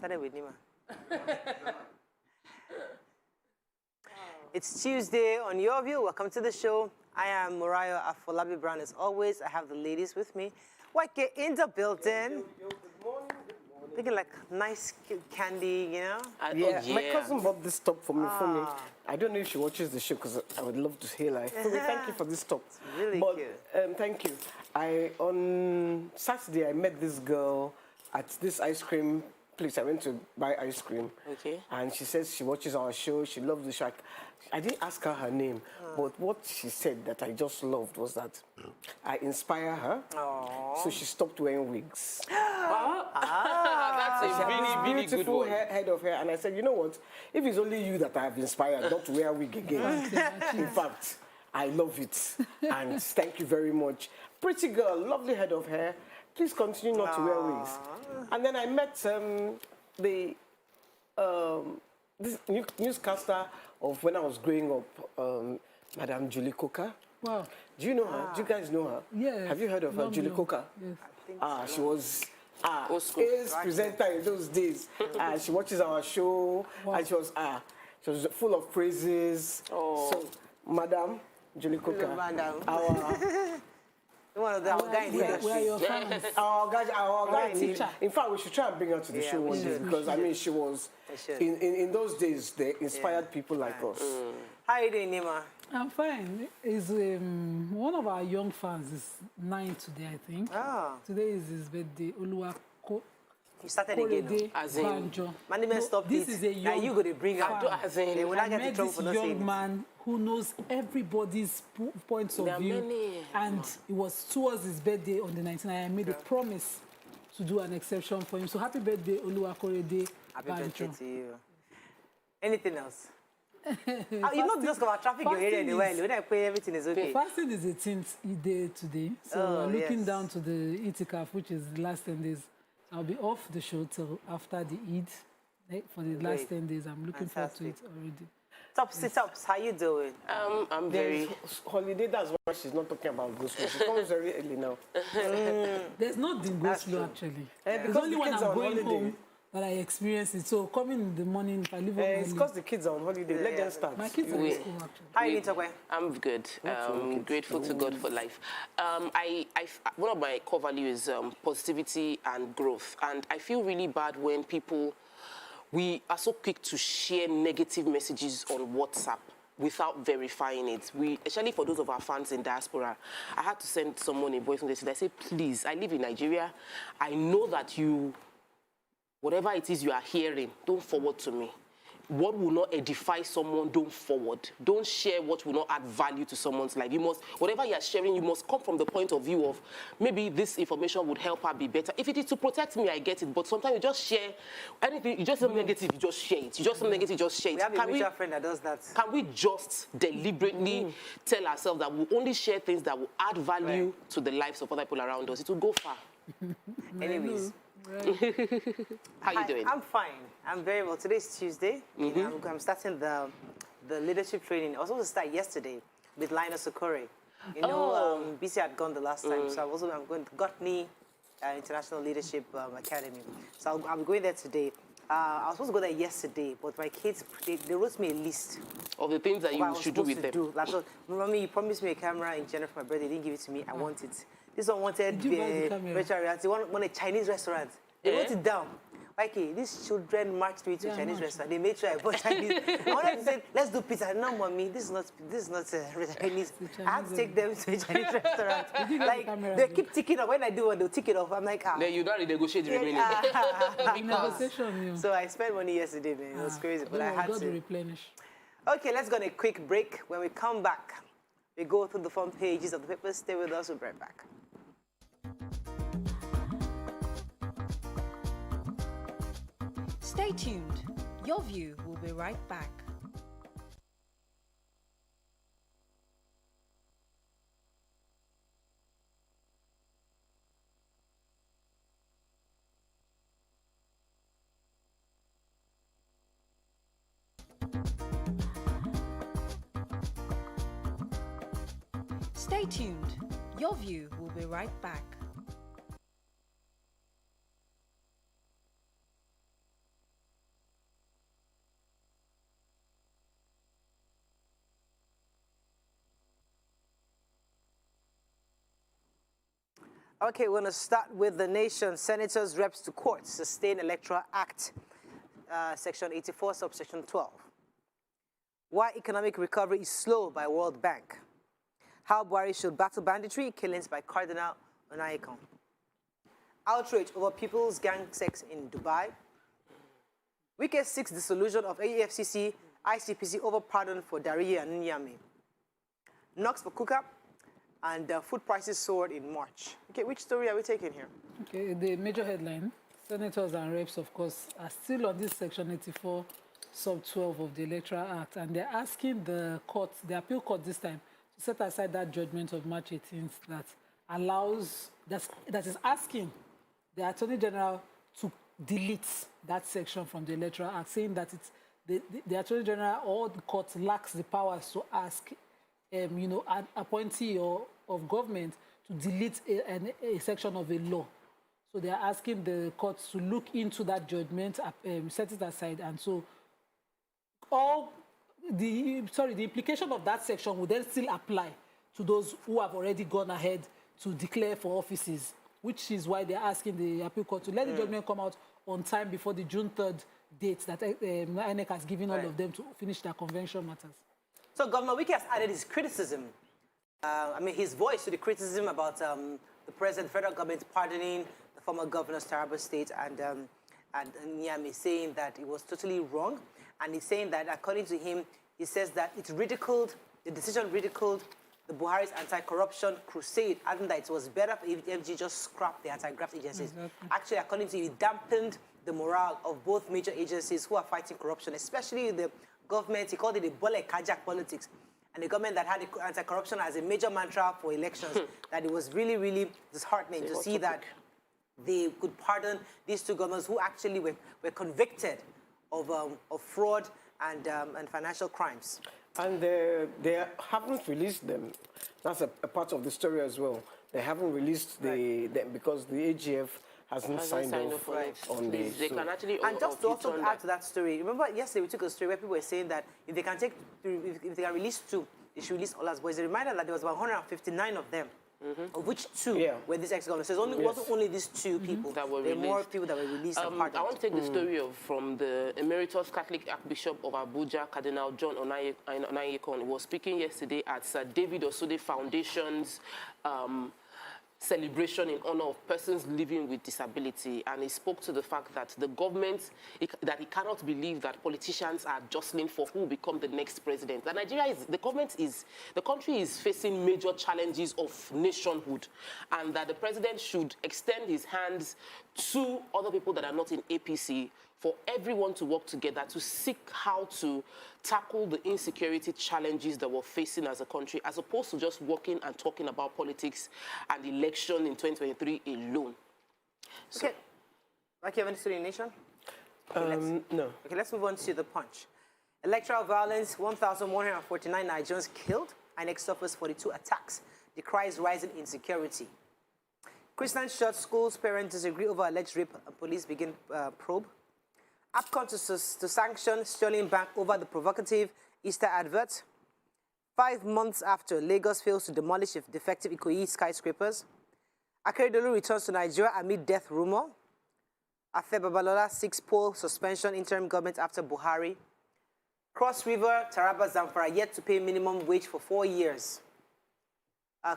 started with Nima. It's Tuesday on Your View. Welcome to the show. I am Moriah Afolabi Brown. As always, I have the ladies with me. Wake in the building. Good morning. Looking like nice candy, you know? Yeah, my cousin bought this top for me. I don't know if she watches the show because I would love to hear her. Thank you for this top. It's really cute. Thank you. On Saturday, I met this girl at this ice cream place. I went to buy ice cream. Okay. And she says she watches our show. She loves the show. I didn't ask her name, but what she said that I just loved was that I inspire her. So she stopped wearing wigs. That's a really, really good one. Head of hair. And I said, you know what? If it's only you that I have inspired not to wear a wig again, in fact, I love it. And thank you very much. Pretty girl, lovely head of hair. Please continue not to wear wigs. And then I met this newscaster of when I was growing up, Madame Julie Coker. Wow. Do you know her? Do you guys know her? Yeah. Have you heard of her, Julie Coker? Yes. She was ace presenter in those days. She watches our show, and she was full of praises. So, Madame Julie Coker, One of our guys in the industry. Where are your fans? Our guy teacher. In fact, we should try and bring her to the show one day because I mean, she was in those days they inspired people like us. How are you doing, Nima? I'm fine. Is one of our young fans is 9 today, I think. Today is his birthday. Oluwako. You started again. As in, Banjo. Management stop this is a young you go to bring her. As in, They will I not get in met trouble this for not saying young it. man who knows everybody's points of There are view. many. And it was towards his birthday on the 19th. I made a promise to do an exception for him. So happy birthday, Oluwakorede. Happy birthday to you. Anything else? You not just about traffic your area anyway. When I pay, everything is okay. Fasting is the 10th day today. So we're looking down to the itikaf, which is the last 10 days. I'll be off the show till after the Eid. For the last 10 days, I'm looking forward to it already. Tops, how you doing? I'm very... Holiday, that's why she's not talking about go slow. She comes very early now. There's nothing go slow, actually. It's only when I'm going home that I experience it. So coming in the morning, if I leave home it's because the kids are on holiday. Let them start. my kids are in school, actually. How are you doing, I'm good. Grateful to God for life. One of my core values is positivity and growth. And I feel really bad when we are so quick to share negative messages on WhatsApp without verifying it. Especially for those of our fans in diaspora, I had to send someone a voice message. I said, please, I live in Nigeria. I know that whatever it is you are hearing, don't forward to me. What will not edify someone, don't forward. Don't share what will not add value to someone's life. Whatever you are sharing, you must come from the point of view of maybe this information would help her be better. If it is to protect me, I get it. But sometimes you just share anything, you just something negative, you just share it. You just something negative, you just share it. We have a mutual friend that does that. Can we just deliberately tell ourselves that we'll only share things that will add value to the lives of other people around us? It will go far. Anyways. How you doing? I'm fine. I'm very well. Today's Tuesday. I'm starting the leadership training. I was supposed to start yesterday with Linus Okore. You know, BC had gone the last time, so I'm going to Gotney International Leadership Academy. So I'm going there today. I was supposed to go there yesterday, but my kids, they wrote me a list of the things that you should do with them. Like, Mommy, you promised me a camera in January for my birthday. You didn't give it to me. I want it. This one wanted virtual reality. One a Chinese restaurant. They wrote it down. Okay, these children marched me to a Chinese restaurant. They made sure I bought Chinese. I wanted to say, let's do pizza. No, Mommy, this is not Chinese. I have to take them to a Chinese restaurant. Like, they keep ticking off. When I do one, they'll tick it off. I'm like, Then you don't renegotiate the remaining. Negotiation, So I spent money yesterday, man. It was crazy, but I had to replenish. Okay, let's go on a quick break. When we come back, we go through the front pages of the papers. Stay with us. We'll be right back. Stay tuned. Your View will be right back. Stay tuned. Your View will be right back. Okay, we're going to start with the nation. Senators, reps to court, sustain Electoral Act, Section 84, subsection 12. Why economic recovery is slow by World Bank. How Buhari should battle banditry, killings by Cardinal Onayekon. Outrage over people's gang sex in Dubai. Wike seeks dissolution of AEFCC, ICPC over pardon for Dariye and Nyame. Knocks for Kuka, and food prices soared in March. Okay, which story are we taking here? Okay, the major headline, senators and reps, of course, are still on this Section 84, sub 12 of the Electoral Act, and they're asking the court, the appeal court this time, to set aside that judgment of March 18th that allows, that is asking the Attorney General to delete that section from the Electoral Act, saying that it's the Attorney General or the court lacks the powers to ask an appointee of government to delete a section of a law. So they are asking the courts to look into that judgment, set it aside, and so the implication of that section would then still apply to those who have already gone ahead to declare for offices, which is why they're asking the appeal court to let the judgment come out on time before the June 3rd date that INEC has given all of them to finish their convention matters. So Governor Wike has added his criticism, his voice to the criticism about the president, federal government pardoning the former governors Taraba State and Nyame, saying that it was totally wrong. And he's saying that, according to him, he says that it's ridiculed, the decision ridiculed the Buhari's anti-corruption crusade, adding that it was better if the FG just scrapped the anti-graft agencies. Exactly. Actually, according to him, it dampened the morale of both major agencies who are fighting corruption, especially the government. He called it the Bole Kajak politics. And the government that had anti-corruption as a major mantra for elections, that it was really, really disheartening to see that they could pardon these two governors who actually were convicted of fraud and financial crimes. And they haven't released them. That's a part of the story as well. They haven't released them because the AGF hasn't signed off on this. And just to also add to that story, remember yesterday we took a story where people were saying that if they can release two, they should release all as boys. A reminder that there was about 159 of them, of which two were these ex-governors. So it wasn't only these two people. There were more people that were released and pardoned. I want to take the story from the Emeritus Catholic Archbishop of Abuja, Cardinal John Onayekon, was speaking yesterday at Sir David Osude Foundation's celebration in honor of persons living with disability, and he spoke to the fact that the government, that he cannot believe that politicians are jostling for who will become the next president. And the country is facing major challenges of nationhood, and that the president should extend his hands to other people that are not in APC for everyone to work together to seek how to tackle the insecurity challenges that we're facing as a country, as opposed to just working and talking about politics and election in 2023 alone. So, okay. Like you have any story in Nation? Okay, no. Okay, let's move on to the Punch. Electoral violence, 1,149 Nigerians killed. INEC suffers 42 attacks. Decries rising insecurity. Chrisland shut schools. Parents disagree over alleged rape. Police begin probe. APCON to sanction Sterling Bank over the provocative Easter advert. 5 months after, Lagos fails to demolish defective Ikoyi skyscrapers. Akeredolu returns to Nigeria amid death rumor. Afe Babalola 6-poll suspension interim government after Buhari. Cross River, Taraba, Zamfara yet to pay minimum wage for 4 years.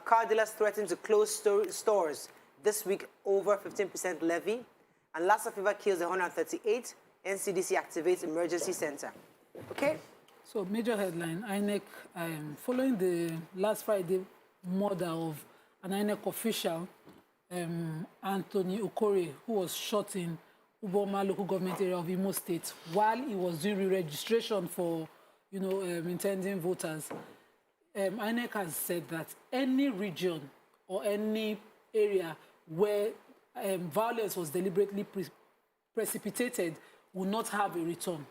Car dealers threaten to close stores this week over 15% levy. And Lassa fever kills 138. NCDC activates emergency center. Okay? So major headline, INEC, following the last Friday murder of an INEC official, Anthony Okore, who was shot in Uboma local government area of Imo State while he was doing re-registration for, intending voters. INEC has said that any region or any area where violence was deliberately precipitated will not have a return.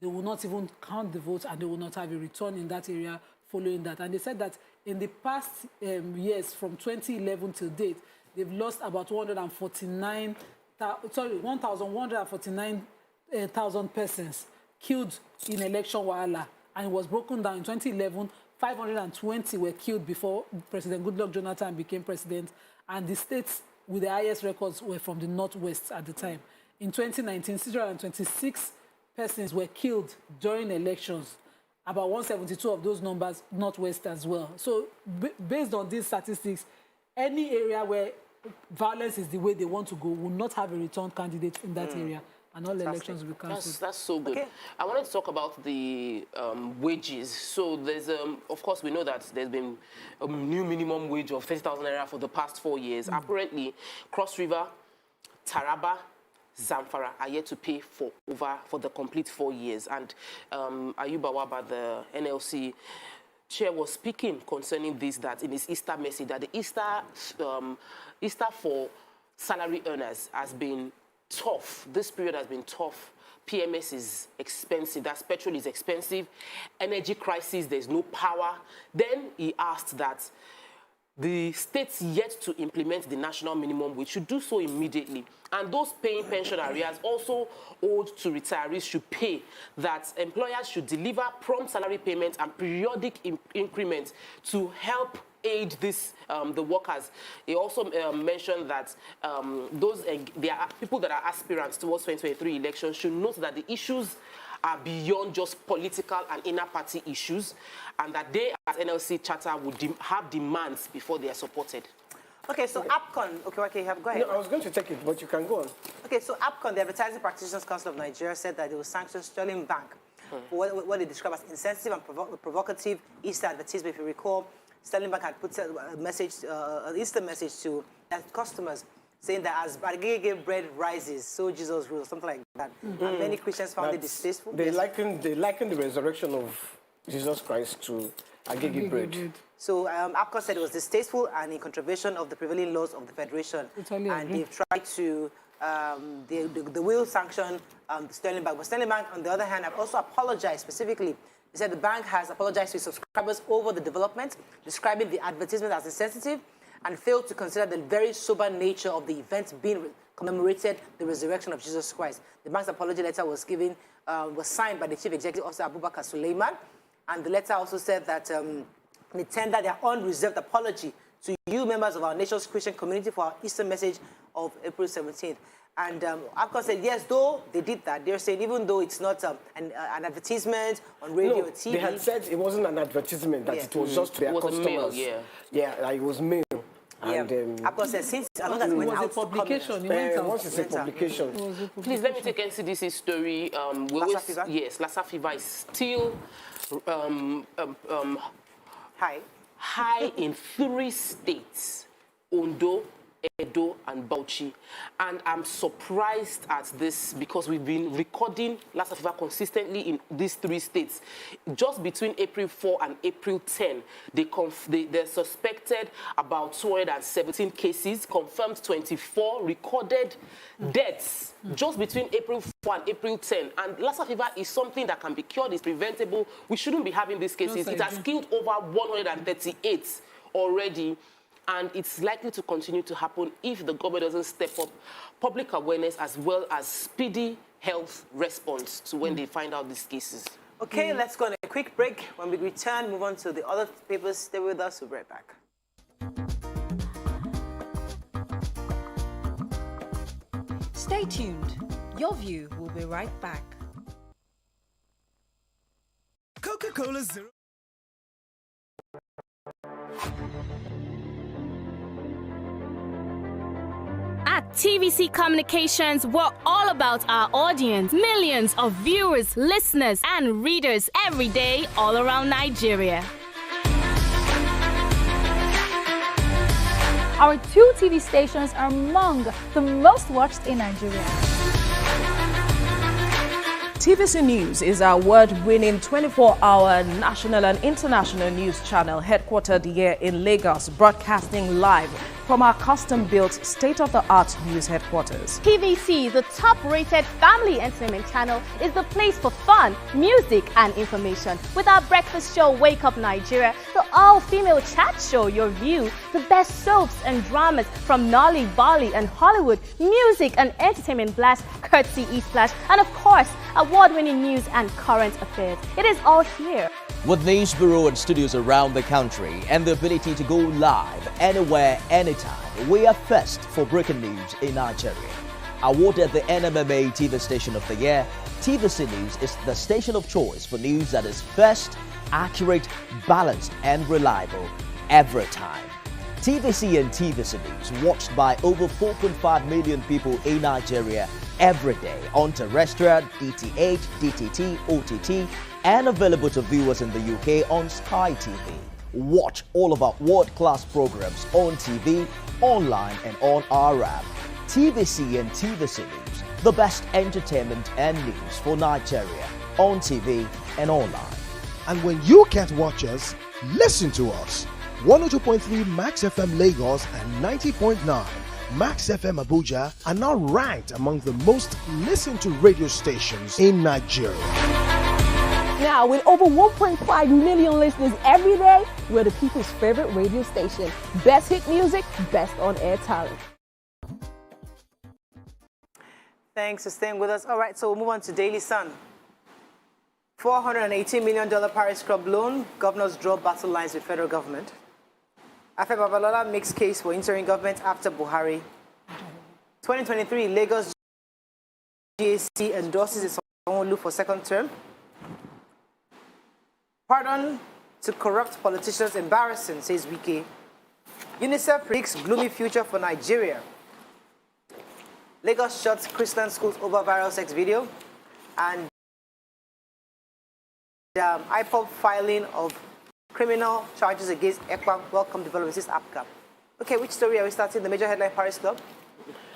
They will not even count the votes, and they will not have a return in that area following that. And they said that in the past years, from 2011 till date, they've lost about 1,149,000 persons killed in election wahala. And it was broken down in 2011. 520 were killed before President Goodluck Jonathan became president. and the states with the highest records were from the Northwest at the time. In 2019, 626 persons were killed during elections. About 172 of those numbers, Northwest as well. So based on these statistics, any area where violence is the way they want to go will not have a returned candidate in that area, and all elections will be cancelled. That's so good. Okay. I wanted to talk about the wages. So there's, of course, we know that there's been a new minimum wage of 30,000 naira for the past 4 years. Apparently, Cross River, Taraba, Zamfara are yet to pay for the complete 4 years. And Ayuba Waba, the NLC chair, was speaking concerning this, that in his Easter message, that the Easter for salary earners has been tough. This period has been tough. PMS is expensive. That's petrol is expensive. Energy crisis, there's no power. Then he asked that the states yet to implement the national minimum wage should do so immediately. And those paying pension arrears also owed to retirees should pay, that employers should deliver prompt salary payments and periodic increments to help aid this, the workers. He also mentioned that there are people that are aspirants towards 2023 elections should note that the issues are beyond just political and inner party issues, and that they, as NLC charter, would have demands before they are supported. Okay, so APCON, okay, go ahead. No, I was going to take it, but you can go on. Okay, so APCON, the Advertising Practitioners Council of Nigeria, said that they will sanction Sterling Bank for what they describe as insensitive and provocative Easter advertisement. If you recall, Sterling Bank had put a message, an Easter message to their customers, saying that as Agege bread rises, so Jesus rules, something like that. And many Christians found it distasteful. They likened the resurrection of Jesus Christ to Agege bread. So APCON said it was distasteful and in contravention of the prevailing laws of the Federation. And they've tried to, they will sanction Sterling Bank. But Sterling Bank, on the other hand, have also apologized specifically. They said the bank has apologized to its subscribers over the development, describing the advertisement as insensitive, and failed to consider the very sober nature of the event being commemorated, the resurrection of Jesus Christ. The bank's apology letter was signed by the Chief Executive Officer, Abubakar Suleiman, and the letter also said that they tender their unreserved apology to you, members of our nation's Christian community, for our Easter message of April 17th. And APCON said, yes, though they did that, they're saying even though it's not an advertisement on radio or TV. They had said it wasn't an advertisement, that it was just their customers. It was mail. And APCON said, since as long as it went out to publication, once it's a publication. Please let me take NCDC's story. Lassa fever? Yes, Lassa fever is still high in 3 states: Ondo, Edo, and Bauchi. And I'm surprised at this because we've been recording Lassa fever consistently in these 3 states. Just between April 4 and April 10, they suspected about 217 cases, confirmed 24 recorded deaths just between April 4 and April 10. And Lassa fever is something that can be cured, is preventable. We shouldn't be having these cases. It has killed over 138 already. And it's likely to continue to happen if the government doesn't step up public awareness as well as speedy health response to when they find out these cases. Okay, let's go on a quick break. When we return, move on to the other papers. Stay with us. We'll be right back. Stay tuned. Your View will be right back. Coca-Cola Zero. At TVC Communications, we're all about our audience. Millions of viewers, listeners, and readers every day all around Nigeria. Our 2 TV stations are among the most watched in Nigeria. TVC News is our award-winning 24-hour national and international news channel headquartered here in Lagos, broadcasting live from our custom-built state-of-the-art news headquarters. TVC, the top-rated family entertainment channel, is the place for fun, music, and information. With our breakfast show, Wake Up Nigeria, the all-female chat show, Your View, the best soaps and dramas from Nolly, Bolly, and Hollywood, music and entertainment blast, courtesy East Flash, and of course, award-winning news and current affairs. It is all here. With News Bureau and studios around the country and the ability to go live anywhere, anytime, we are first for breaking news in Nigeria. Awarded the NMMA TV Station of the Year, TVC News is the station of choice for news that is first, accurate, balanced and reliable every time. TVC and TVC News watched by over 4.5 million people in Nigeria every day on terrestrial, DTH, DTT, OTT, and available to viewers in the UK on Sky TV. Watch all of our world-class programs on TV, online, and on our app. TVC and TVC News, the best entertainment and news for Nigeria on TV and online. And when you can't watch us, listen to us. 102.3 Max FM Lagos and 90.9 Max FM Abuja are now ranked among the most listened to radio stations in Nigeria. Now, with over 1.5 million listeners every day, we're the people's favorite radio station. Best hit music, best on-air talent. Thanks for staying with us. All right, so we'll move on to Daily Sun. $418 million Paris Club loan. Governors draw battle lines with federal government. Afe Babalola makes case for interim government after Buhari. 2023, Lagos GAC endorses Sanwo-Olu for second term. Pardon to corrupt politicians embarrassing, says Wike. UNICEF predicts gloomy future for Nigeria. Lagos shuts Chrisland schools over viral sex video. And IPOB filing of criminal charges against ECWA. Welcome developments, is APCA. Okay, which story are we starting? The major headline Paris Club?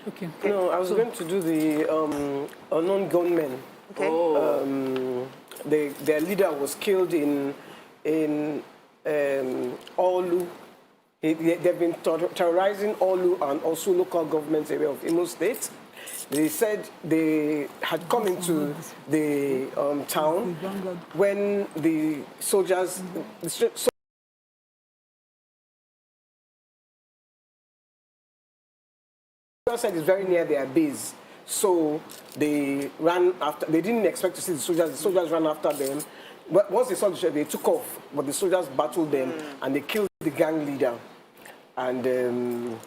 Okay. No, I was going to do the unknown gunmen. Okay. Their leader was killed in Olu. They've been terrorizing Olu and also local government area of Imo State. They said they had come into the town when the soldiers... said it's very near their base. So they ran after... They didn't expect to see the soldiers. The soldiers ran after them. But once they saw the soldiers, they took off. But the soldiers battled them and they killed the gang leader. And...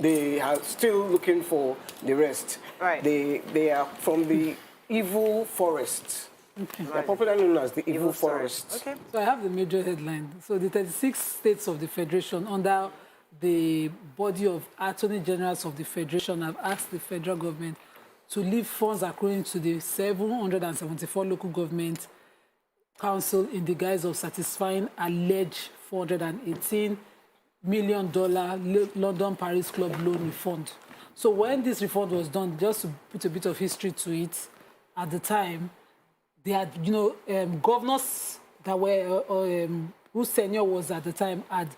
they are still looking for the rest. Right. They are from the evil forest. Okay. They're popularly known as the evil forest. Okay. So I have the major headline. So the 36 states of the Federation under the body of Attorney Generals of the Federation have asked the federal government to leave funds accruing to the 774 local government council in the guise of satisfying alleged $418 million London Paris Club loan refund. So when this refund was done, just to put a bit of history to it, at the time, they had, governors that were, whose tenure was at the time, had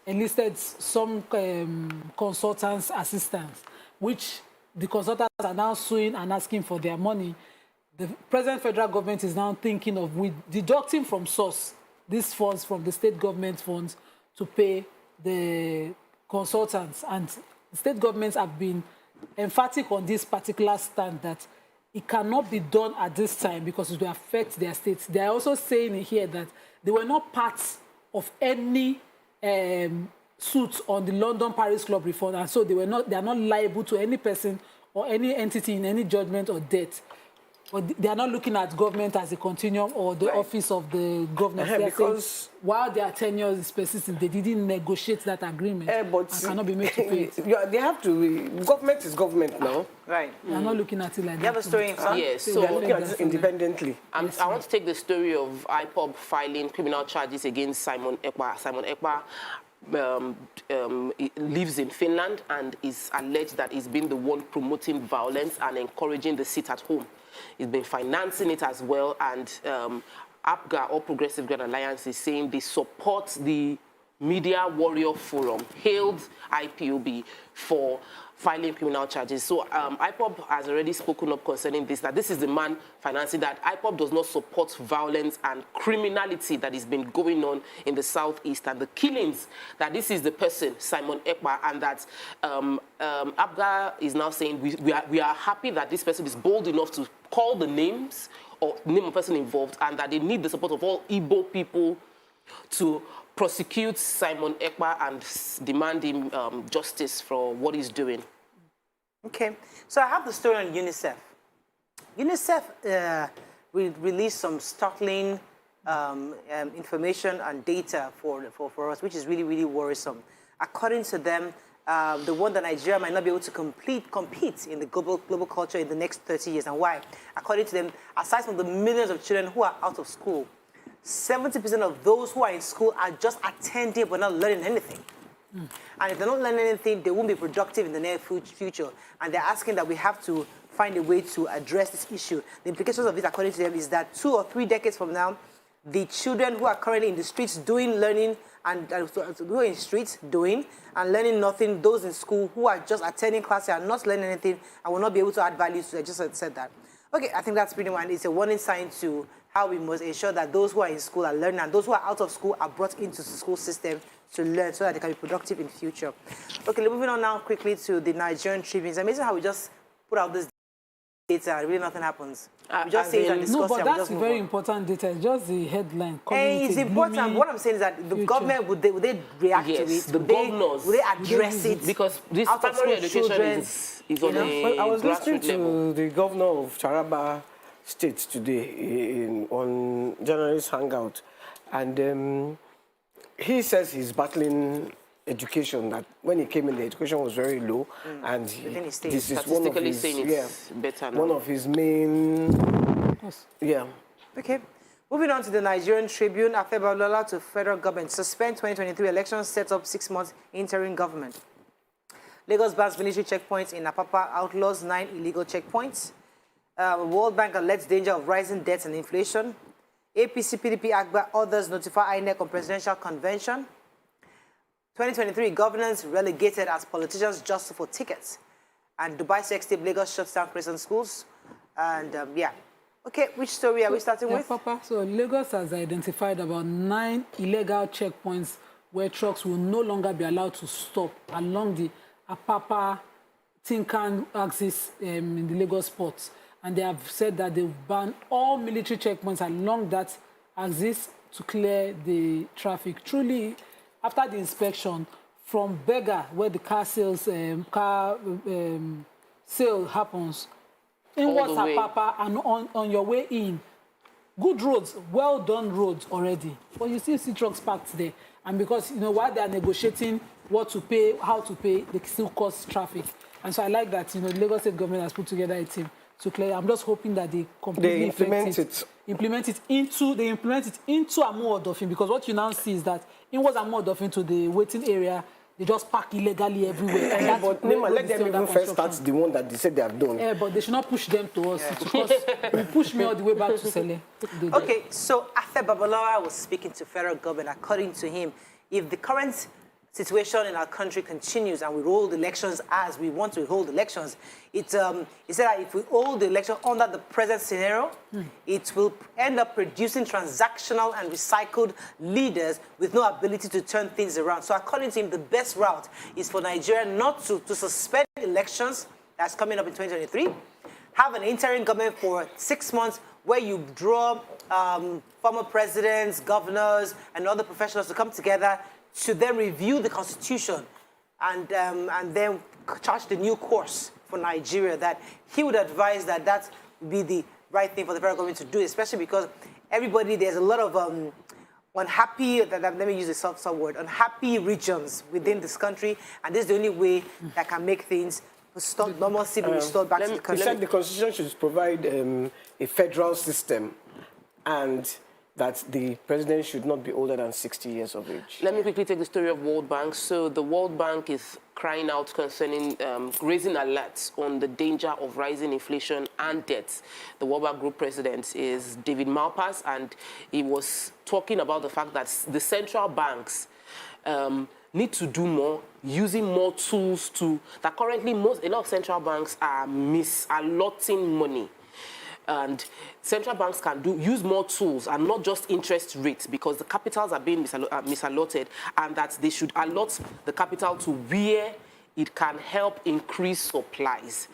enlisted some consultants, assistants, which the consultants are now suing and asking for their money. The present federal government is now thinking of deducting from source these funds from the state government funds to pay the consultants, and state governments have been emphatic on this particular stand that it cannot be done at this time because it will affect their states. They are also saying here that they were not part of any suits on the London Paris Club refund, and so they are not liable to any person or any entity in any judgment or debt. But they are not looking at government as a continuum or the office of the governor. Because while their tenure is persistent, they didn't negotiate that agreement and cannot be made to pay it. They have to. Government is government now. Right. They are not looking at it like that. You have a story in front? Yes. So they're looking at it independently. I want to take the story of IPOB filing criminal charges against Simon Ekpa. Simon Ekpa lives in Finland and is alleged that he's been the one promoting violence and encouraging the sit-at-home. He's been financing it as well, and APGA, All Progressive Grand Alliance, is saying they support the Media Warrior Forum, hailed IPOB for filing criminal charges. So IPOB has already spoken up concerning this, that this is the man financing that. IPOB does not support violence and criminality that has been going on in the southeast and the killings, that this is the person, Simon Ekpa, and that APGA is now saying we are happy that this person is bold enough to call the names or name of person involved, and that they need the support of all Igbo people to prosecute Simon Ekpa and demand him justice for what he's doing. Okay, so I have the story on UNICEF. UNICEF released some startling information and data for us, which is really, really worrisome. According to them, the one that Nigeria might not be able to compete in the global culture in the next 30 years. And why? According to them, aside from the millions of children who are out of school, 70% of those who are in school are just attending but not learning anything. And if they're not learning anything, they won't be productive in the near future. And they're asking that we have to find a way to address this issue. The implications of this, according to them, is that 2 or 3 decades from now, the children who are currently in the streets learning who are in streets doing and learning nothing, those in school who are just attending classes and not learning anything and will not be able to add value to. I just said that. Okay, I think that's pretty much. It's a warning sign to how we must ensure that those who are in school are learning and those who are out of school are brought into the school system to learn so that they can be productive in the future. Okay, moving on now quickly to the Nigerian Tribune. It's amazing how we just put out this data and really nothing happens. We just say it and discuss it. No, but that's very important data. It's just the headline. And it's important. What I'm saying is that the government, would they react to it? The governors. Would they address it? Because this primary education is on a I was listening to level. the governor of Taraba State today on Journalist Hangout, and he says he's battling education, that when he came in, the education was very low, and this is one of his, better now. one of his main, Okay. Moving on to the Nigerian Tribune, Afebalola to federal government. Suspend 2023 elections, set up 6 months interim government. Lagos bans military checkpoints in Apapa, outlaws 9 illegal checkpoints. World Bank alerts danger of rising debts and inflation. APC, PDP, AGBA, others notify INEC on presidential convention. 2023 governance relegated as politicians jostle for tickets. And Dubai sex tape, Lagos shuts down Chrisland schools. And Okay, which story are we starting with? Papa, so Lagos has identified about 9 illegal checkpoints where trucks will no longer be allowed to stop along the Apapa Tinkan axis in the Lagos ports. And they have said that they've banned all military checkpoints along that axis to clear the traffic. Truly, after the inspection, from Bega, where the car sale happens, inwards Apapa and on your way in, good roads, well done roads already. But you still see trucks parked there. And because, while they are negotiating what to pay, how to pay, they still cause traffic. And so I like that, the Lagos State government has put together a team to clear. I'm just hoping that they completely implement it into Amu-Odofin, because what you now see is that inwards Amu-Odofin to the waiting area, they just park illegally everywhere. And but let them even first start the one that they said they have done. Yeah, but they should not push them to us, because we push me all the way back to Sele. Okay, so Afe Babalawa was speaking to federal government. According to him, if the current situation in our country continues and we hold elections as we want to hold elections, he said that if we hold the election under the present scenario, it will end up producing transactional and recycled leaders with no ability to turn things around. So according to him, the best route is for Nigeria not to suspend elections that's coming up in 2023, have an interim government for 6 months where you draw former presidents, governors, and other professionals to come together to then review the constitution and then chart the new course for Nigeria. That he would advise that would be the right thing for the federal government to do, especially because there's a lot of unhappy, let me use a soft word, unhappy regions within this country, and this is the only way that can make things normalcy be restored back to the country. He said the constitution should provide a federal system, and that the president should not be older than 60 years of age. Let me quickly take the story of World Bank. So the World Bank is crying out concerning raising alerts on the danger of rising inflation and debts. The World Bank Group president is David Malpass, and he was talking about the fact that the central banks need to do more, using more tools that currently a lot of central banks are misallotting money. And central banks can use more tools and not just interest rates, because the capitals are being misallotted, and that they should allot the capital to where it can help increase supplies.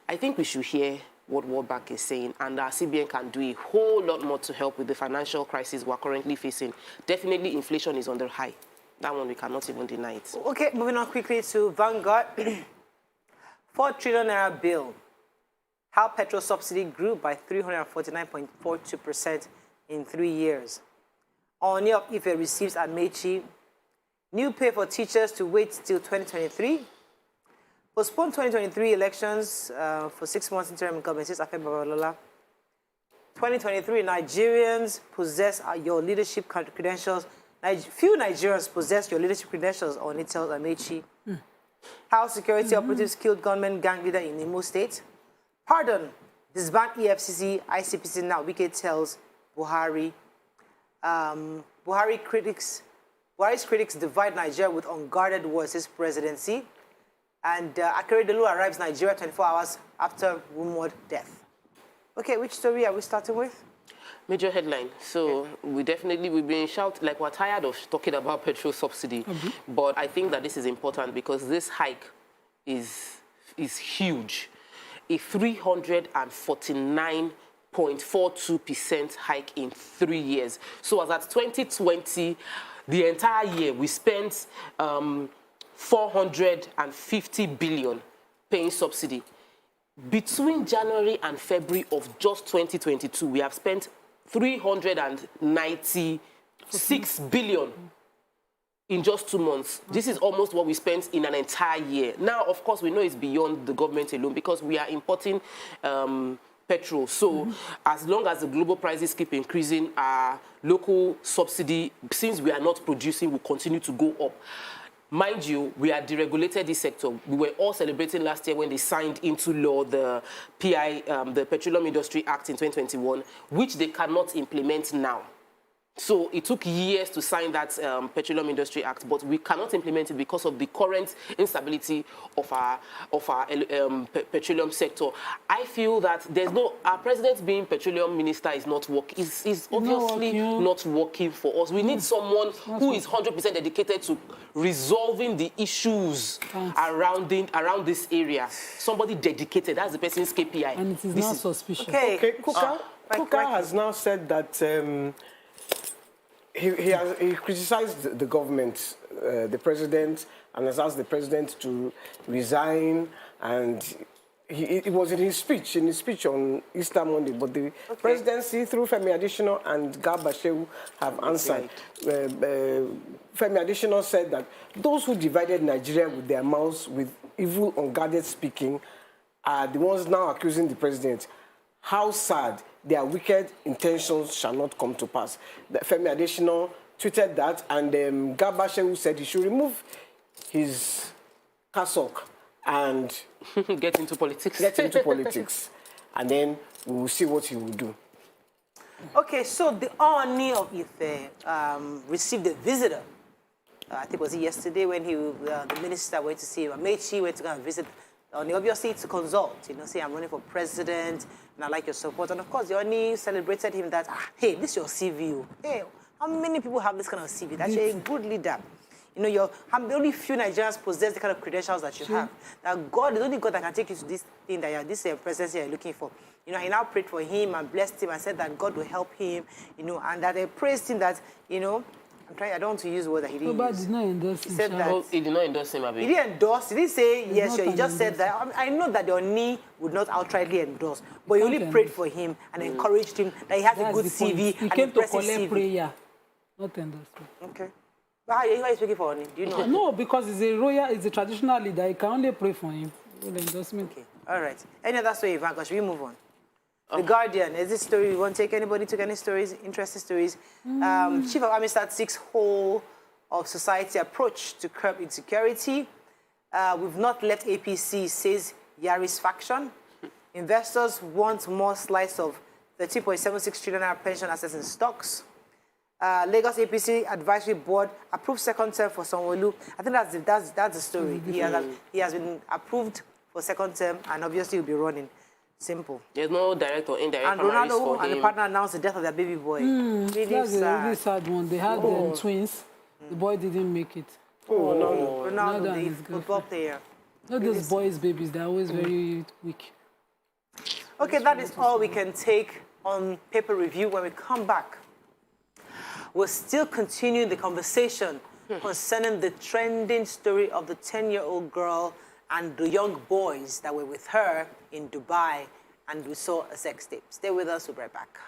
I think we should hear what World Bank is saying, and our CBN can do a whole lot more to help with the financial crisis we're currently facing. Definitely, inflation is on the high. That one we cannot even deny it. Okay, moving on quickly to Vanguard. 4 trillion naira bill. How petrol subsidy grew by 349.42% in 3 years. Oni of Ife receives Amechi. New pay for teachers to wait till 2023. Postpone 2023 elections for 6 months interim government, says Afe Babalola. 2023, Nigerians possess your leadership credentials. Few Nigerians possess your leadership credentials, Oni tells Amechi. How security operatives killed gunman gang leader in Imo State. Pardon, disband EFCC, ICPC now, Wike tells Buhari. Buhari's critics divide Nigeria with unguarded words, his presidency. And Akeredolu arrives Nigeria 24 hours after rumored death. Okay, which story are we starting with? Major headline. So we've been shouting, like we're tired of talking about petrol subsidy. But I think that this is important because this hike is huge. A 349.42% hike in 3 years. So as at 2020, the entire year, we spent 450 billion paying subsidy. Between January and February of just 2022, we have spent 396 billion in just 2 months. This is almost what we spent in an entire year. Now, of course, we know it's beyond the government alone because we are importing petrol. So as long as the global prices keep increasing, our local subsidy, since we are not producing, will continue to go up. Mind you, we are deregulated this sector. We were all celebrating last year when they signed into law the PI, the Petroleum Industry Act in 2021, which they cannot implement now. So it took years to sign that Petroleum Industry Act, but we cannot implement it because of the current instability of our petroleum sector. I feel that our president being petroleum minister is not working. Is obviously not working for us. We need someone who is 100% dedicated to resolving the issues around this area. Somebody dedicated. That's the person's KPI. And it is not suspicious. Okay. Kuka has now said that. He criticized the government, the president, and has asked the president to resign. And it was in his speech on Easter Monday. But the presidency, through Femi Adesina and Garba Shehu, have answered. Femi Adesina said that those who divided Nigeria with their mouths, with evil, unguarded speaking, are the ones now accusing the president. How sad. Their wicked intentions shall not come to pass. Femi Adesina tweeted that, and Garba Shehu said he should remove his cassock and get into politics. And then we will see what he will do. Okay, so the Oni of Ife received a visitor. I think it was yesterday when the minister went to see him. Amechi went to go and visit. Obviously, to consult, say I'm running for president and I like your support. And of course, the Oni celebrated him that, hey, this is your CV. Hey, how many people have this kind of CV? That's a good leader. Only few Nigerians possess the kind of credentials that you have. That God is only God that can take you to this thing that this presidency you're looking for. He now prayed for him and blessed him and said that God will help him, and that they praised him that, I don't want to use the word that he didn't use. Did not endorse him. He said that he did not endorse him, Abi. He didn't endorse. He didn't say yes, sure. He just said that. I know that your knee would not outrightly endorse, but he only prayed for him and encouraged him that he has a good CV. He came to collect prayer, not endorsement. Okay. But how are you speaking for him? Do you know? No, because he's a traditional leader. You can only pray for him. Endorsement. Okay. All right. Any other story, Ivanka? Should we move on? The Guardian, is this story, you want to take anybody took any stories, interesting stories? Chief of Army Staff seeks whole of society approach to curb insecurity. We've not left APC, says Yaris faction. Investors want more slice of 13.76 trillion pension assets in stocks. Lagos APC Advisory Board approved second term for Sanwo-Olu. I think that's the story. He has been approved for second term and obviously will be running. Simple. There's no direct or indirect. And Ronaldo and the partner announced the death of their baby boy. That's a really sad one. They had twins. The boy didn't make it. Ronaldo, the football player. Not those boys' babies. They're always very weak. Okay, that is all we can take on paper review. When we come back, we'll still continue the conversation concerning the trending story of the 10-year-old girl and the young boys that were with her in Dubai, and we saw a sex tape. Stay with us, we'll be right back.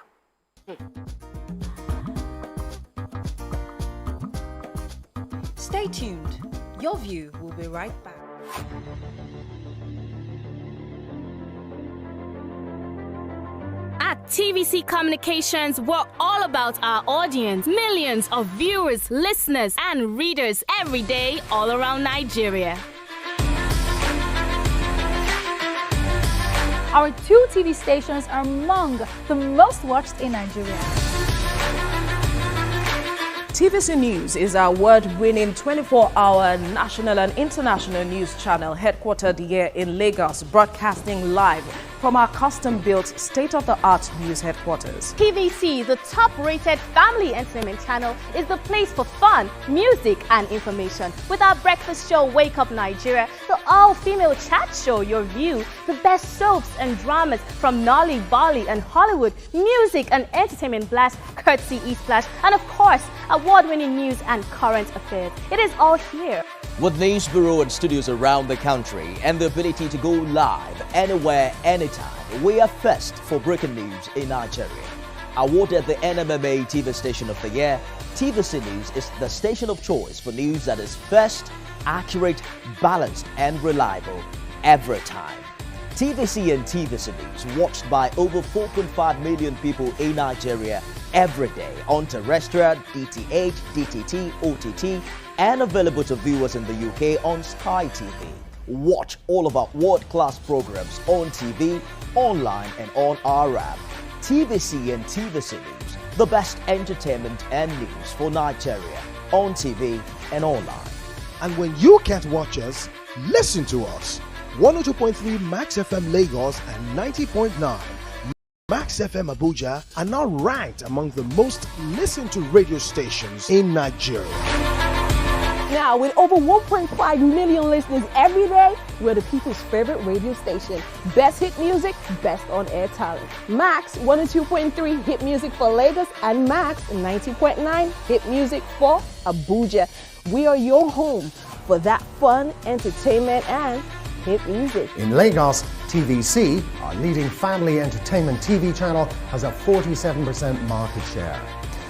Stay tuned. Your View will be right back. At TVC Communications, we're all about our audience. Millions of viewers, listeners, and readers every day all around Nigeria. Our 2 TV stations are among the most watched in Nigeria. TVC News is our award-winning 24-hour national and international news channel headquartered here in Lagos, broadcasting live from our custom-built state-of-the-art news headquarters. TVC, the top-rated family entertainment channel, is the place for fun, music, and information. With our breakfast show, Wake Up Nigeria, the all-female chat show, Your View, the best soaps and dramas from Nolly, Bolly, and Hollywood, music and entertainment blast, courtesy Eastplash, and of course, award-winning news and current affairs. It is all here. With news bureau and studios around the country and the ability to go live anywhere, anytime, we are first for breaking news in Nigeria. Awarded the NMMA TV Station of the Year, TVC News is the station of choice for news that is first, accurate, balanced, and reliable every time. TVC and TVC News watched by over 4.5 million people in Nigeria every day on terrestrial, DTH, DTT, OTT, and available to viewers in the UK on Sky TV. Watch all of our world-class programs on TV, online, and on our app. TVC and TVC News, the best entertainment and news for Nigeria on TV and online. And when you can't watch us, listen to us. 102.3 Max FM Lagos and 90.9 Max FM Abuja are now ranked among the most listened to radio stations in Nigeria. Now, with over 1.5 million listeners every day, we're the people's favorite radio station. Best hit music, best on-air talent. Max 102.3 hit music for Lagos and Max 90.9 hit music for Abuja. We are your home for that fun, entertainment, and hit music. In Lagos, TVC, our leading family entertainment TV channel, has a 47% market share.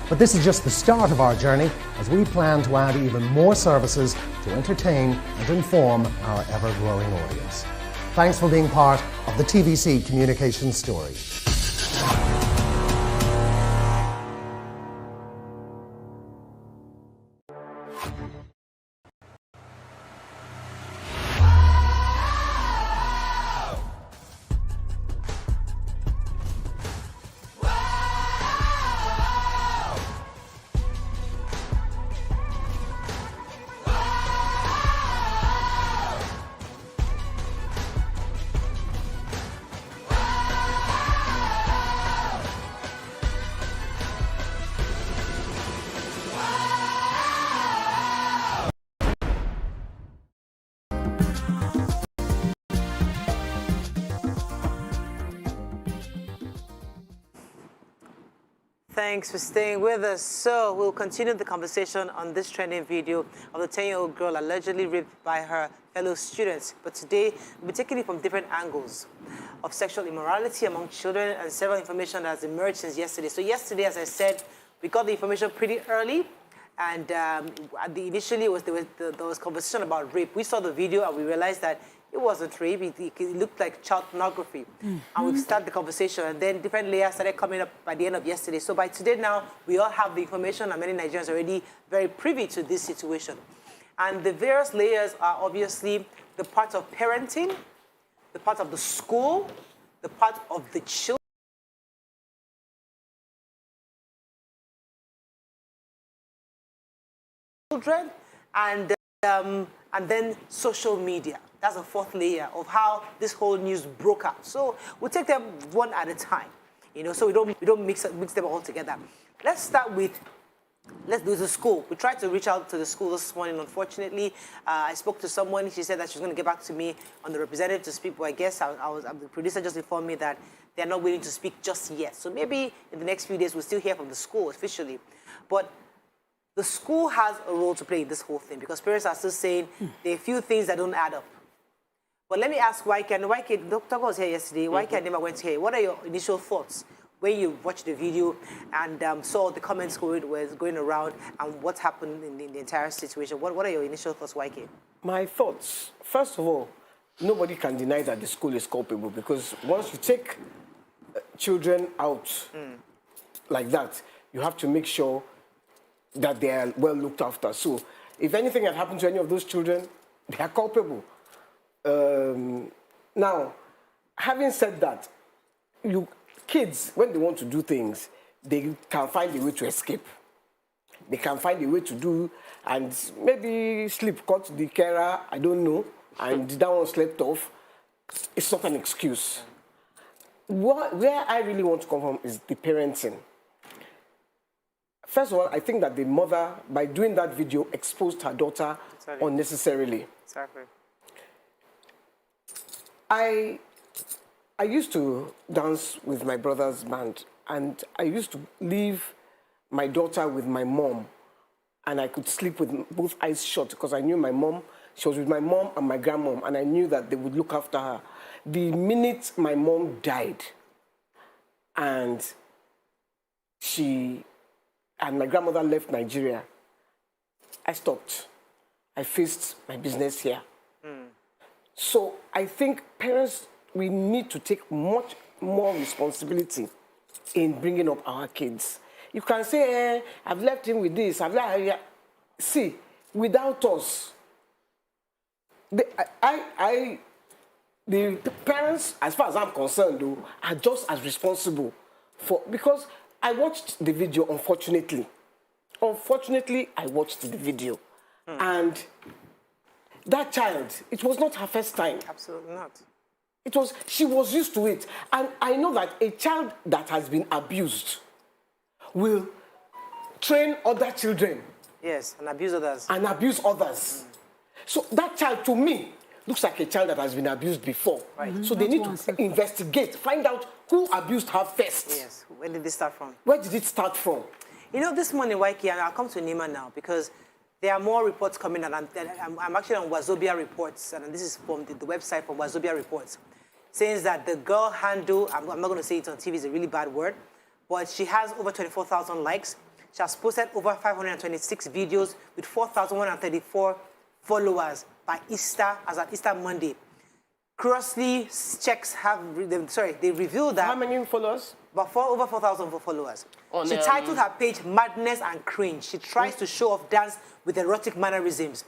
But this is just the start of our journey, as we plan to add even more services to entertain and inform our ever-growing audience. Thanks for being part of the TVC communication story. Thanks for staying with us. So we'll continue the conversation on this trending video of the 10-year-old girl allegedly raped by her fellow students. But today, we'll be taking it from different angles of sexual immorality among children and several information that has emerged since yesterday. So yesterday, as I said, we got the information pretty early. And initially, there was conversation about rape. We saw the video and we realized that it wasn't rape. It looked like child pornography. And we've started the conversation. And then different layers started coming up by the end of yesterday. So by today now, we all have the information, and many Nigerians are already very privy to this situation. And the various layers are obviously the part of parenting, the part of the school, the part of the children, and then social media. That's a fourth layer of how this whole news broke out. So we'll take them one at a time, so we don't mix them all together. Let's start with let's do the school. We tried to reach out to the school this morning. Unfortunately, I spoke to someone. She said that she was going to get back to me on the representative to speak, but I guess the producer just informed me that they're not willing to speak just yet. So maybe in the next few days, we'll still hear from the school officially. But the school has a role to play in this whole thing because parents are still saying there are a few things that don't add up. But let me ask YK, and YK, Dr. was here yesterday. YK and Nema went here. What are your initial thoughts when you watched the video and saw the comments going around and what happened in the entire situation? What are your initial thoughts, YK? My thoughts, first of all, nobody can deny that the school is culpable because once you take children out like that, you have to make sure that they are well looked after. So if anything had happened to any of those children, they are culpable. Now, having said that, kids, when they want to do things, they can find a way to escape. They can find a way to do, and maybe sleep, cut the carer, I don't know, and that one slept off. It's not an excuse. Where I really want to come from is the parenting. First of all, I think that the mother, by doing that video, exposed her daughter unnecessarily. Exactly. I used to dance with my brother's band, and I used to leave my daughter with my mom, and I could sleep with both eyes shut because I knew my mom, she was with my mom and my grandmom, and I knew that they would look after her. The minute my mom died, and my grandmother left Nigeria, I stopped. I faced my business here. So I think parents, we need to take much more responsibility in bringing up our kids. You can say, I've left him with this. See, without us, the parents, as far as I'm concerned, though, are just as responsible because I watched the video, unfortunately. Unfortunately, I watched the video. And that child, it was not her first time. Absolutely not. She was used to it. And I know that a child that has been abused will train other children. Yes, and abuse others. And abuse others. So that child, to me, looks like a child that has been abused before. Right. So they need to investigate, find out who abused her first. Yes, where did this start from? Where did it start from? You know, this morning, YK, and I'll come to Nima now, because there are more reports coming out. I'm actually on Wazobia Reports, and this is from the website from Wazobia Reports, saying that the girl handle, I'm not going to say it on TV, it's a really bad word, but she has over 24,000 likes. She has posted over 526 videos with 4,134 followers by Easter, as at Easter Monday. Curiously, checks they revealed that... How many followers? Over 4,000 followers. She titled her page Madness and Cringe. She tries to show off dance with erotic mannerisms.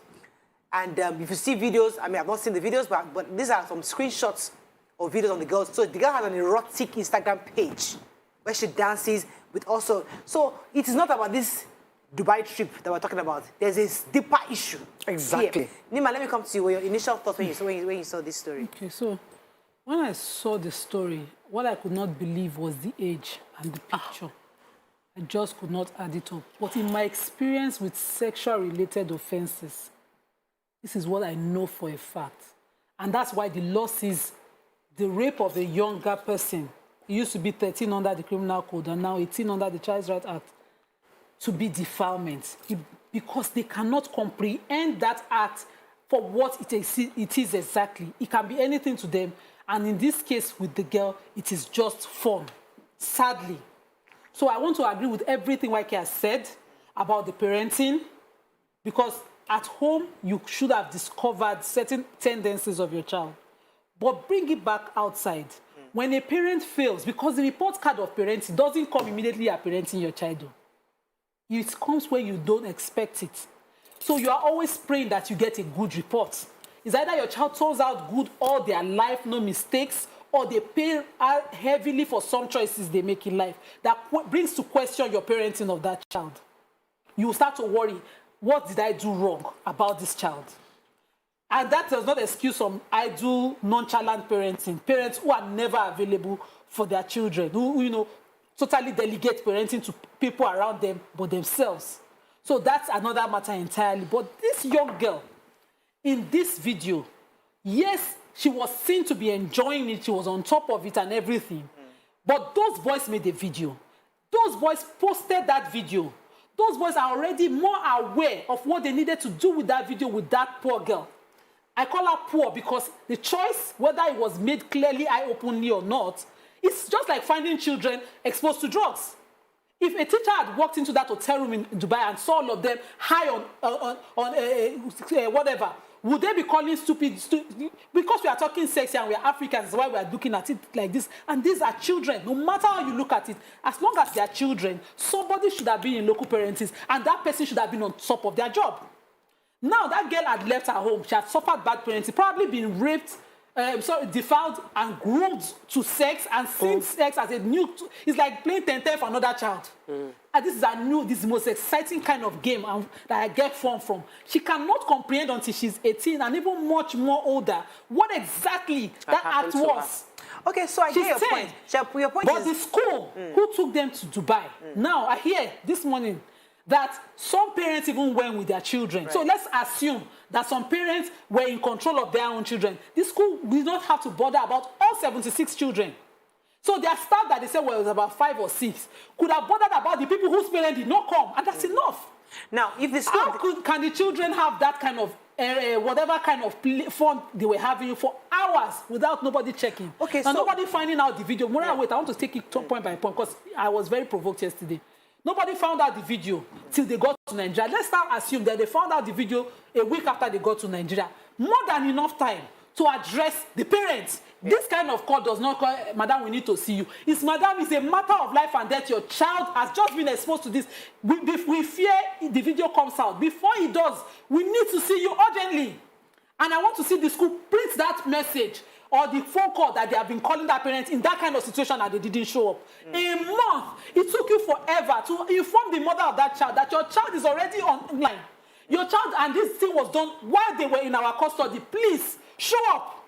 And if you see videos, I mean, I've not seen the videos, but these are some screenshots of videos on the girl. So the girl has an erotic Instagram page where she dances with also... So it is not about this Dubai trip that we're talking about. There's a deeper issue. Exactly. Here. Nima, let me come to you with your initial thoughts when you saw this story. Okay, so when I saw the story, what I could not believe was the age and the picture. I just could not add it up. But in my experience with sexual-related offenses, this is what I know for a fact. And that's why the law says the rape of a younger person, it used to be 13 under the Criminal Code and now 18 under the Child Rights Act, to be defilement. Because they cannot comprehend that act for what it is exactly. It can be anything to them. And in this case with the girl, it is just fun, sadly. So I want to agree with everything YK has said about the parenting, because at home, you should have discovered certain tendencies of your child. But bring it back outside. When a parent fails, because the report card of parenting doesn't come immediately at parenting your child. It comes when you don't expect it. So you are always praying that you get a good report. It's either your child turns out good all their life, no mistakes, or they pay heavily for some choices they make in life. That brings to question your parenting of that child. You will start to worry, what did I do wrong about this child? And that does not excuse some idle, nonchalant parenting. Parents who are never available for their children, who totally delegate parenting to people around them but themselves. So that's another matter entirely. But this young girl, in this video, yes, she was seen to be enjoying it. She was on top of it and everything. But those boys made a video. Those boys posted that video. Those boys are already more aware of what they needed to do with that video with that poor girl. I call her poor because the choice, whether it was made clearly, eye-openly or not, it's just like finding children exposed to drugs. If a teacher had walked into that hotel room in Dubai and saw all of them high on whatever, would they be calling stupid? Because we are talking sexy and we are Africans, that's why we are looking at it like this. And these are children. No matter how you look at it, as long as they are children, somebody should have been in local parenting, and that person should have been on top of their job. Now that girl had left her home. She had suffered bad parenting, probably been raped, defiled and groomed to sex and seen sex as a new... It's like playing 10-10 for another child. And this is the most exciting kind of game that I get fun from. She cannot comprehend until she's 18 and even much more older what exactly that act was. Okay, so I get your point. Your point but the school who took them to Dubai, now I hear this morning that some parents even went with their children. Right. So let's assume that some parents were in control of their own children. This school did not have to bother about all 76 children. So their staff that they said was about 5 or 6 could have bothered about the people whose parents did not come, and that's enough. Now, if the school... How can the children have that kind of, whatever kind of fun they were having for hours without nobody checking? Okay, and so... nobody finding out the video. Wait, I want to take it point by point because I was very provoked yesterday. Nobody found out the video till they got to Nigeria. Let's now assume that they found out the video a week after they got to Nigeria. More than enough time to address the parents. Yeah. This kind of call does not call, Madam, we need to see you. It's, Madam, it's a matter of life and death. Your child has just been exposed to this. We fear the video comes out. Before it does, we need to see you urgently. And I want to see the school print that message or the phone call that they have been calling that parent in that kind of situation that they didn't show up. A month. It took you forever to inform the mother of that child that your child is already online. Your child, and this thing was done while they were in our custody. Please, show up.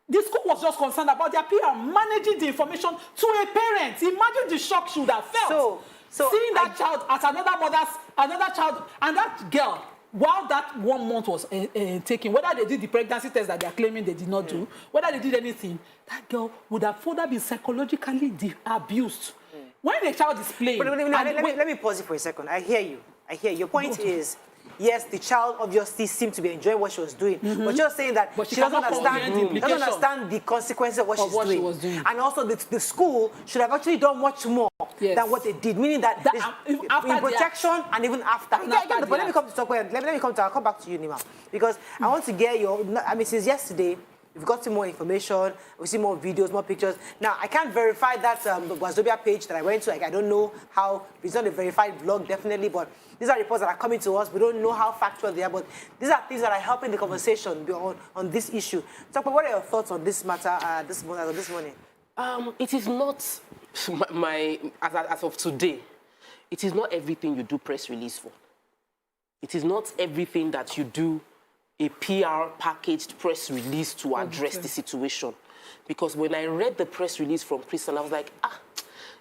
The school was just concerned about their PR managing the information to a parent. Imagine the shock she would have felt. So seeing that child as another child, and that girl, while that 1 month was taken, whether they did the pregnancy test that they are claiming they did not do, whether they did anything, that girl would have further been psychologically abused. When the child is playing... Let me pause you for a second. I hear you. Your point is, yes, the child obviously seemed to be enjoying what she was doing, but you're saying that she doesn't understand the consequences of what she was doing. And also the school should have actually done much more than what they did, meaning that in protection and even after. But let me come to talk. I'll come back to you, Nima, because I want to get your... I mean, since yesterday, we've got some more information, we see more videos, more pictures. Now, I can't verify that Wazobia page that I went to. Like, I don't know how, it's not a verified blog, definitely, but these are reports that are coming to us. We don't know how factual they are, but these are things that are helping the conversation on this issue. So, what are your thoughts on this matter this morning? It is not, as of today, it is not everything you do press release for. It is not everything that you do a PR packaged press release to address the situation. Because when I read the press release from Chrisland, I was like,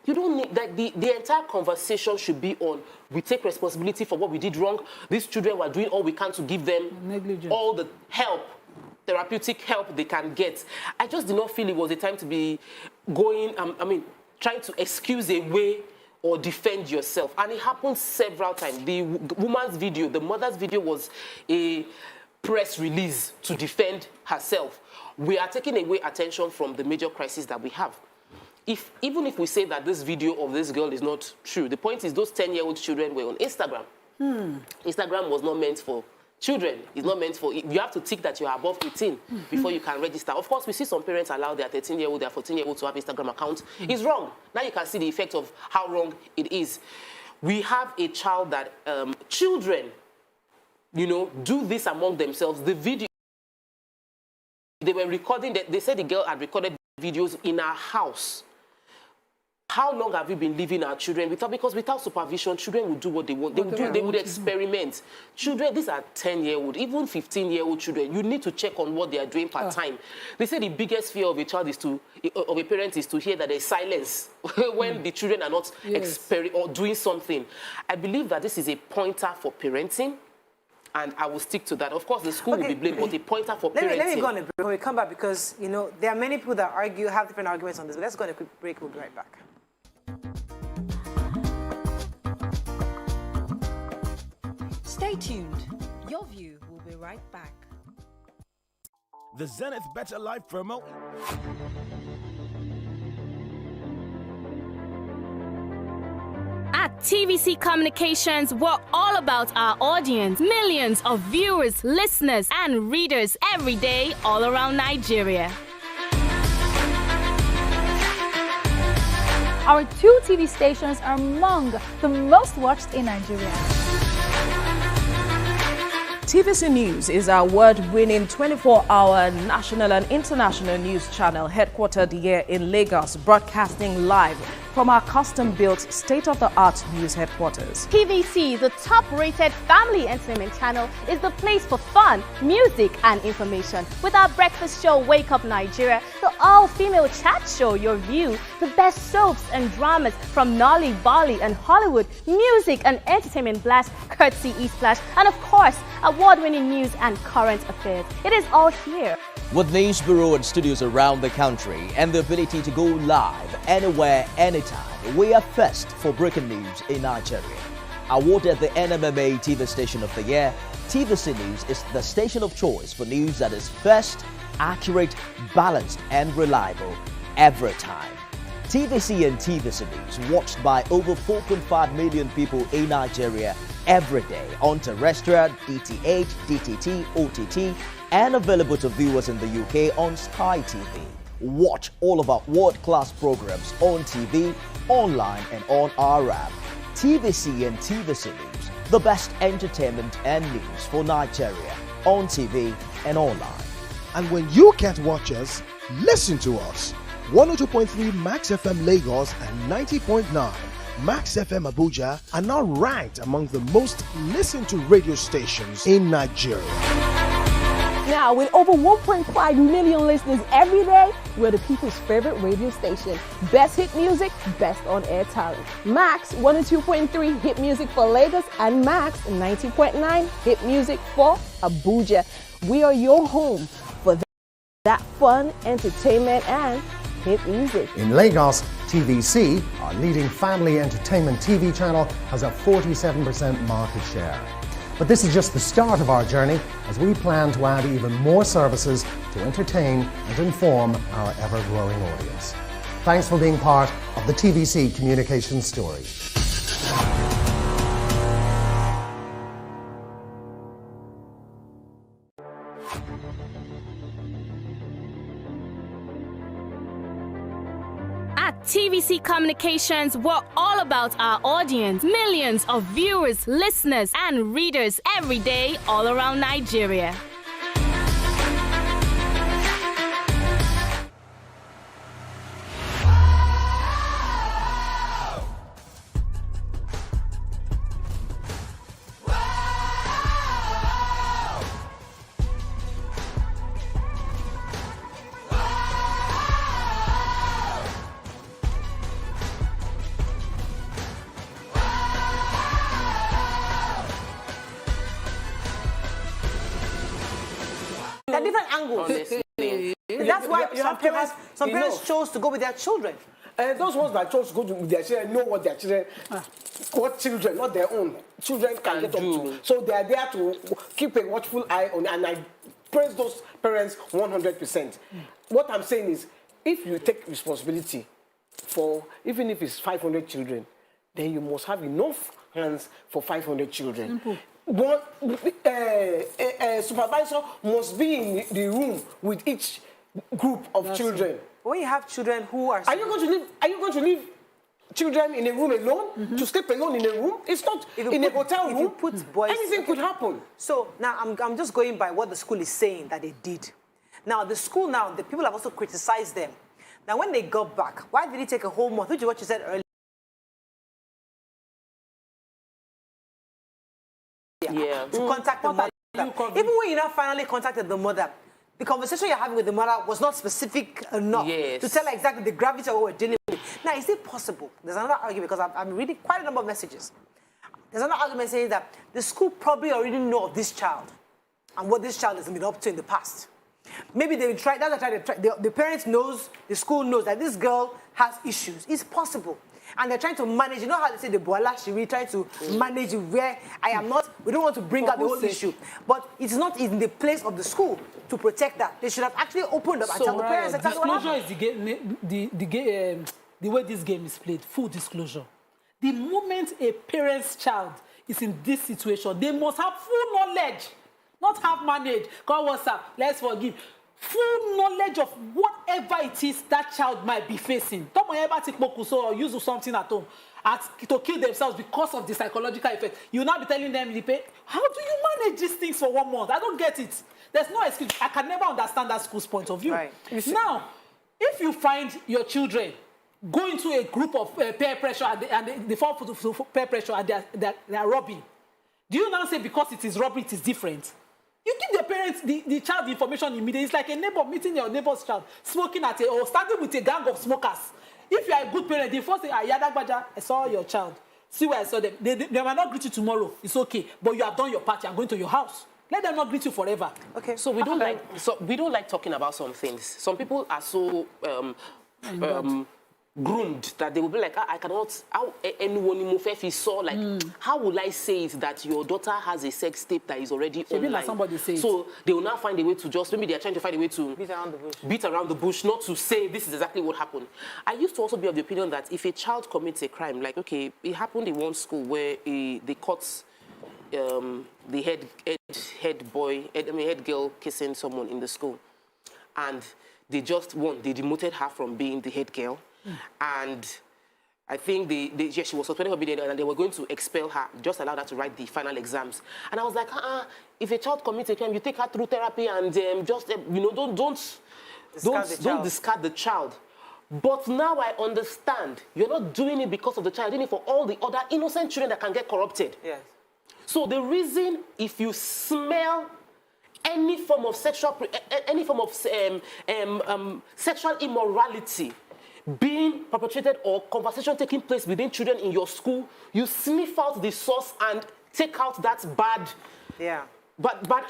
you don't need that. The entire conversation should be on, we take responsibility for what we did wrong. These children were doing all we can to give them all the help, therapeutic help they can get. I just did not feel it was the time to be going, trying to excuse away or defend yourself. And it happened several times. The woman's video, the mother's video was a press release to defend herself. We are taking away attention from the major crisis that we have. Even if we say that this video of this girl is not true, the point is those 10-year-old children were on Instagram. Instagram was not meant for children. It's not meant for... You have to tick that you are above 18 before you can register. Of course, we see some parents allow their 13-year-old, their 14-year-old to have Instagram accounts. It's wrong. Now you can see the effect of how wrong it is. We have a child that... children, do this among themselves. The video... They were recording... They said the girl had recorded videos in her house. how long have we been leaving our children because without supervision, children will do what they want. They would experiment. Children, these are 10-year-old, even 15-year-old children. You need to check on what they are doing part-time. They say the biggest fear of a child of a parent is to hear that there's silence when the children are not or doing something. I believe that this is a pointer for parenting. And I will stick to that. Of course, the school will be blamed, but a pointer for parenting. Let me go on a break when we come back, because, you know, there are many people that have different arguments on this. But let's go on a quick break. We'll be right back. Stay tuned. Your View will be right back. The Zenith Better Life promo. At TVC Communications, we're all about our audience. Millions of viewers, listeners, and readers every day all around Nigeria. Our 2 TV stations are among the most watched in Nigeria. TVC News is our award-winning 24-hour national and international news channel headquartered here in Lagos, broadcasting live from our custom-built state-of-the-art news headquarters. TVC, the top-rated family entertainment channel, is the place for fun, music, and information. With our breakfast show, Wake Up Nigeria, the all-female chat show, Your View, the best soaps and dramas from Nolly, Bolly, and Hollywood, music and entertainment blast, courtesy eSplash, and of course, award-winning news and current affairs. It is all here. With news bureau and studios around the country and the ability to go live anywhere, anytime, we are first for breaking news in Nigeria. Awarded the NMMA TV Station of the Year, TVC News is the station of choice for news that is first, accurate, balanced, and reliable every time. TVC and TVC News watched by over 4.5 million people in Nigeria every day on terrestrial, DTH, DTT, OTT, and available to viewers in the UK on Sky TV. Watch all of our world-class programs on TV, online, and on our app. TVC and TVC News, the best entertainment and news for Nigeria on TV and online. And when you can't watch us, listen to us. 102.3 Max FM Lagos and 90.9 Max FM Abuja are now ranked among the most listened to radio stations in Nigeria. Now, with over 1.5 million listeners every day, we're the people's favorite radio station. Best hit music, best on-air talent. Max 102.3 hit music for Lagos and Max 90.9 hit music for Abuja. We are your home for that fun, entertainment, and hit music. In Lagos, TVC, our leading family entertainment TV channel, has a 47% market share. But this is just the start of our journey, as we plan to add even more services to entertain and inform our ever-growing audience. Thanks for being part of the TVC communication story. At TVC Communications, we're all about our audience. Millions of viewers, listeners, and readers every day all around Nigeria. There are different angles. That's why some parents chose to go with their children. Those ones that chose to go with their children know what their children, not their own children can get up to. So they are there to keep a watchful eye on, and I praise those parents 100%. What I'm saying is, if you take responsibility for, even if it's 500 children, then you must have enough hands for 500 children. One supervisor must be in the room with each group of children. When you have children who are... Are you going to leave children in a room alone, to sleep alone in a room? It's not in a hotel room. If you put boys... Anything could happen. So now I'm just going by what the school is saying that they did. Now, the school now, the people have also criticized them Now, when they got back, why did it take a whole month? Which is what you said earlier. Yeah. To contact the mother. Even when you now finally contacted the mother, the conversation you're having with the mother was not specific enough to tell her exactly the gravity of what we're dealing with. Now, is it possible? There's another argument because I'm reading quite a number of messages. There's another argument saying that the school probably already know of this child and what this child has been up to in the past. Maybe they try. The parents knows, the school knows that this girl has issues. It's possible. And they're trying to manage, you know how they say the boila, we're trying to manage where I am not, we don't want to bring out the whole issue. But it's not in the place of the school to protect that. They should have actually opened up and tell the parents exactly what happened. Disclosure is the way this game is played, full disclosure. The moment a parent's child is in this situation, they must have full knowledge, not have managed. Call WhatsApp, let's forgive. Full knowledge of whatever it is that child might be facing. Don't ever take mokuso or use something at home to kill themselves because of the psychological effect. You now be telling them, how do you manage these things for 1 month? I don't get it. There's no excuse. I can never understand that school's point of view. Right. Now, if you find your children going to a group of peer pressure and they fall for peer pressure and they are robbing, do you now say because it is robbery, it is different? You give the parents the child the information immediately. It's like a neighbor meeting your neighbor's child, smoking or standing with a gang of smokers. If you are a good parent, the first thing, I saw your child. See where I saw them. They might not greet you tomorrow. It's okay. But you have done your part. I'm going to your house. Let them not greet you forever. Okay. So we don't like talking about some things. Some people are so groomed that they will be like, I cannot, how anyone saw, like, how will I say it that your daughter has a sex tape that is already online? Like somebody says. So they will now find a way to just, maybe they're trying to find a way to beat around the bush, not to say this is exactly what happened. I used to also be of the opinion that if a child commits a crime, like, okay, it happened in one school where they caught the head girl kissing someone in the school. And they demoted her from being the head girl. And I think she was suspended for being there, and they were going to expel her, just allow her to write the final exams. And I was like, if a child commits a crime, you take her through therapy and don't discard the child. But now I understand you're not doing it because of the child, you're doing it for all the other innocent children that can get corrupted. Yes. So the reason, if you smell any form of sexual immorality being perpetrated or conversation taking place within children in your school, you sniff out the source and take out that bad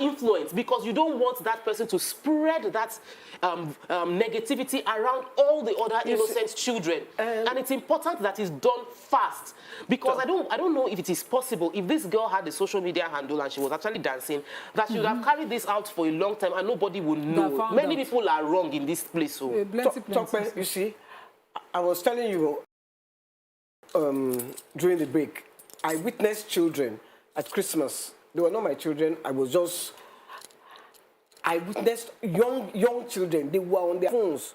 influence, because you don't want that person to spread that negativity around all the other innocent children. And it's important that it's done fast, because I don't know if it is possible, if this girl had a social media handle and she was actually dancing, that she would have carried this out for a long time and nobody would know. Many people are wrong in this place. So. You see, I was telling you during the break, I witnessed children at Christmas. They were not my children. I witnessed young children. They were on their phones.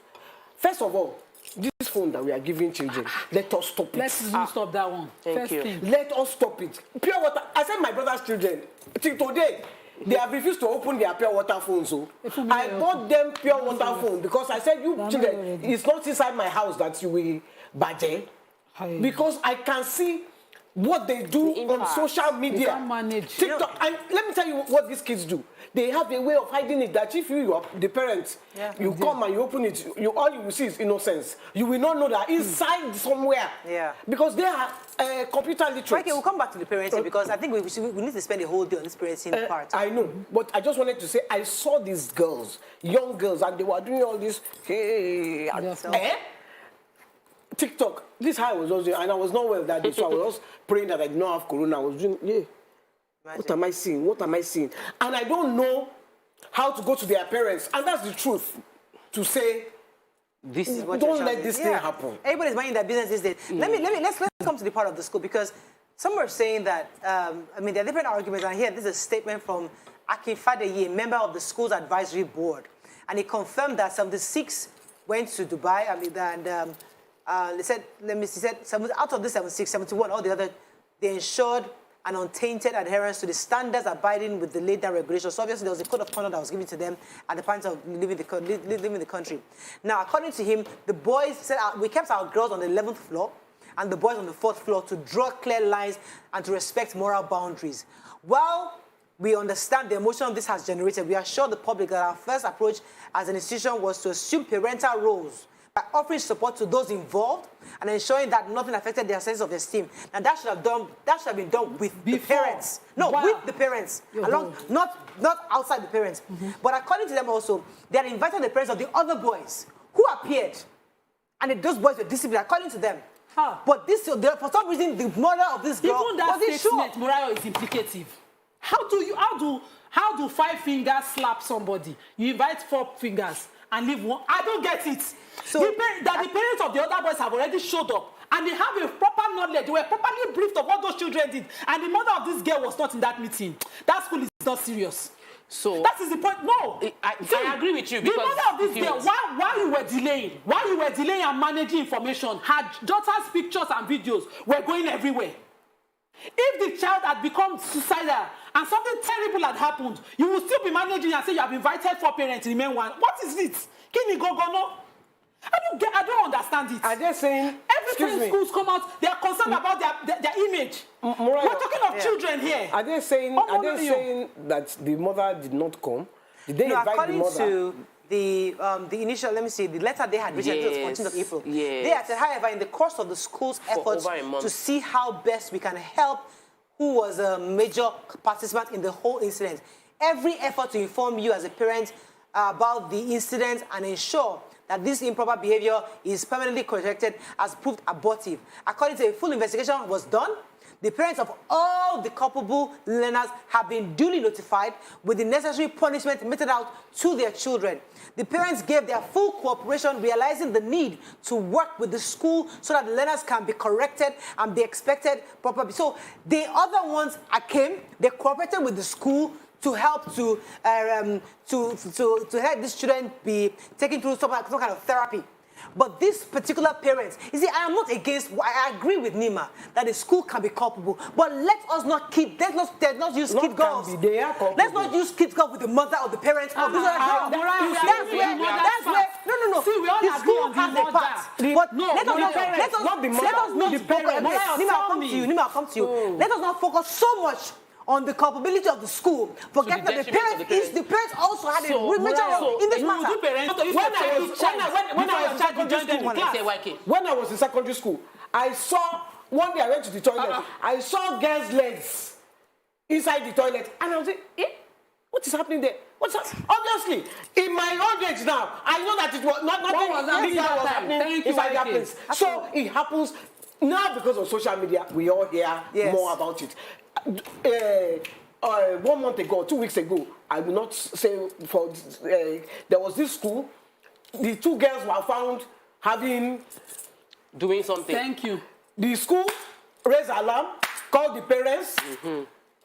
First of all, this phone that we are giving children, let us stop it. Let's stop that one. Thank you. Let us stop it. Pure water. I said my brother's children, till today, they have refused to open their pure water phones. So I bought them pure water phone because I said, you children, it's not inside my house that you will budget. Because I can see what they do on social media. TikTok. And let me tell you what these kids do. They have a way of hiding it, that if you are the parents, you come and you open it, all you will see is innocence. You will not know that inside somewhere. Because they are computer literate. Okay, we'll come back to the parenting, because I think we need to spend a whole day on this parenting part. I know, but I just wanted to say, I saw these girls, young girls, and they were doing all this, TikTok. This is how I was just doing, and I was not well that day, so I was just praying that I did not have corona. I was doing, what am I seeing? What am I seeing? And I don't know how to go to their parents, and that's the truth, to say, this is what don't let this thing happen. Everybody's minding their business these days. Let's come to the part of the school, because some are saying that, there are different arguments, and here, this is a statement from Akin Fadeye, member of the school's advisory board, and he confirmed that 76 went to Dubai, they said, out of the 76, 71, all the other, they ensured and untainted adherence to the standards abiding with the laid down regulations. So obviously, there was a code of conduct that was given to them at the point of leaving the country. Now, according to him, the boys said we kept our girls on the 11th floor and the boys on the 4th floor to draw clear lines and to respect moral boundaries. While we understand the emotion this has generated, we assure the public that our first approach as an institution was to assume parental roles by offering support to those involved and ensuring that nothing affected their sense of esteem. And that should have been done with the parents. No, with the parents, not outside the parents. But according to them also, they had invited the parents of the other boys who appeared, and those boys were disciplined according to them. But this, for some reason, the mother of this girl even that wasn't statement, sure. Morayo, is implicative. How do 5 fingers slap somebody? You invite 4 fingers and leave one. I don't get it. So the parents of the other boys have already showed up and they have a proper knowledge. They were properly briefed of what those children did. And the mother of this girl was not in that meeting. That school is not serious. So that is the point. No, I agree with you. The mother of this girl, while you were delaying and managing information, her daughter's pictures and videos were going everywhere. If the child had become suicidal and something terrible had happened, you will still be managing and say you have invited 4 parents, remain 1. What is it? Kini gogono? I don't understand it. Are they saying? Every time schools come out, they are concerned about their image. We're talking of children here. Are they saying? That the mother did not come? Did they invite the mother? According to the initial, let me see, the letter they had written until the 14th of April. They had said, however, in the course of the school's efforts to see how best we can help who was a major participant in the whole incident, every effort to inform you as a parent about the incident and ensure that this improper behavior is permanently corrected has proved abortive. According to a full investigation was done, the parents of all the culpable learners have been duly notified with the necessary punishment meted out to their children. The parents gave their full cooperation, realizing the need to work with the school so that the learners can be corrected and be expected properly. So the other ones came, they cooperated with the school to help to help these children be taken through some kind of therapy. But this particular parents, you see, I am not against, I agree with Nima that the school can be culpable, but let's not use kid girls. Let's not use kid girls with the mother or the parents of this other girl. That's where, no. See, we all the school has a part. But let us not focus. Nima, I'll come to you. Let us not focus so much on the culpability of the school. Forget that the parents also had a major role in this matter. When I was in secondary school, I saw, one day I went to the toilet, I saw girls' legs inside the toilet, and I was like, what is happening there? Obviously, in my old age now, I know that it was nothing illegal was happening inside that place. So it happens now because of social media. We all hear more about it. 1 month ago, 2 weeks ago, I will not say there was this school. The 2 girls were found doing something. Thank you. The school raised alarm, called the parents.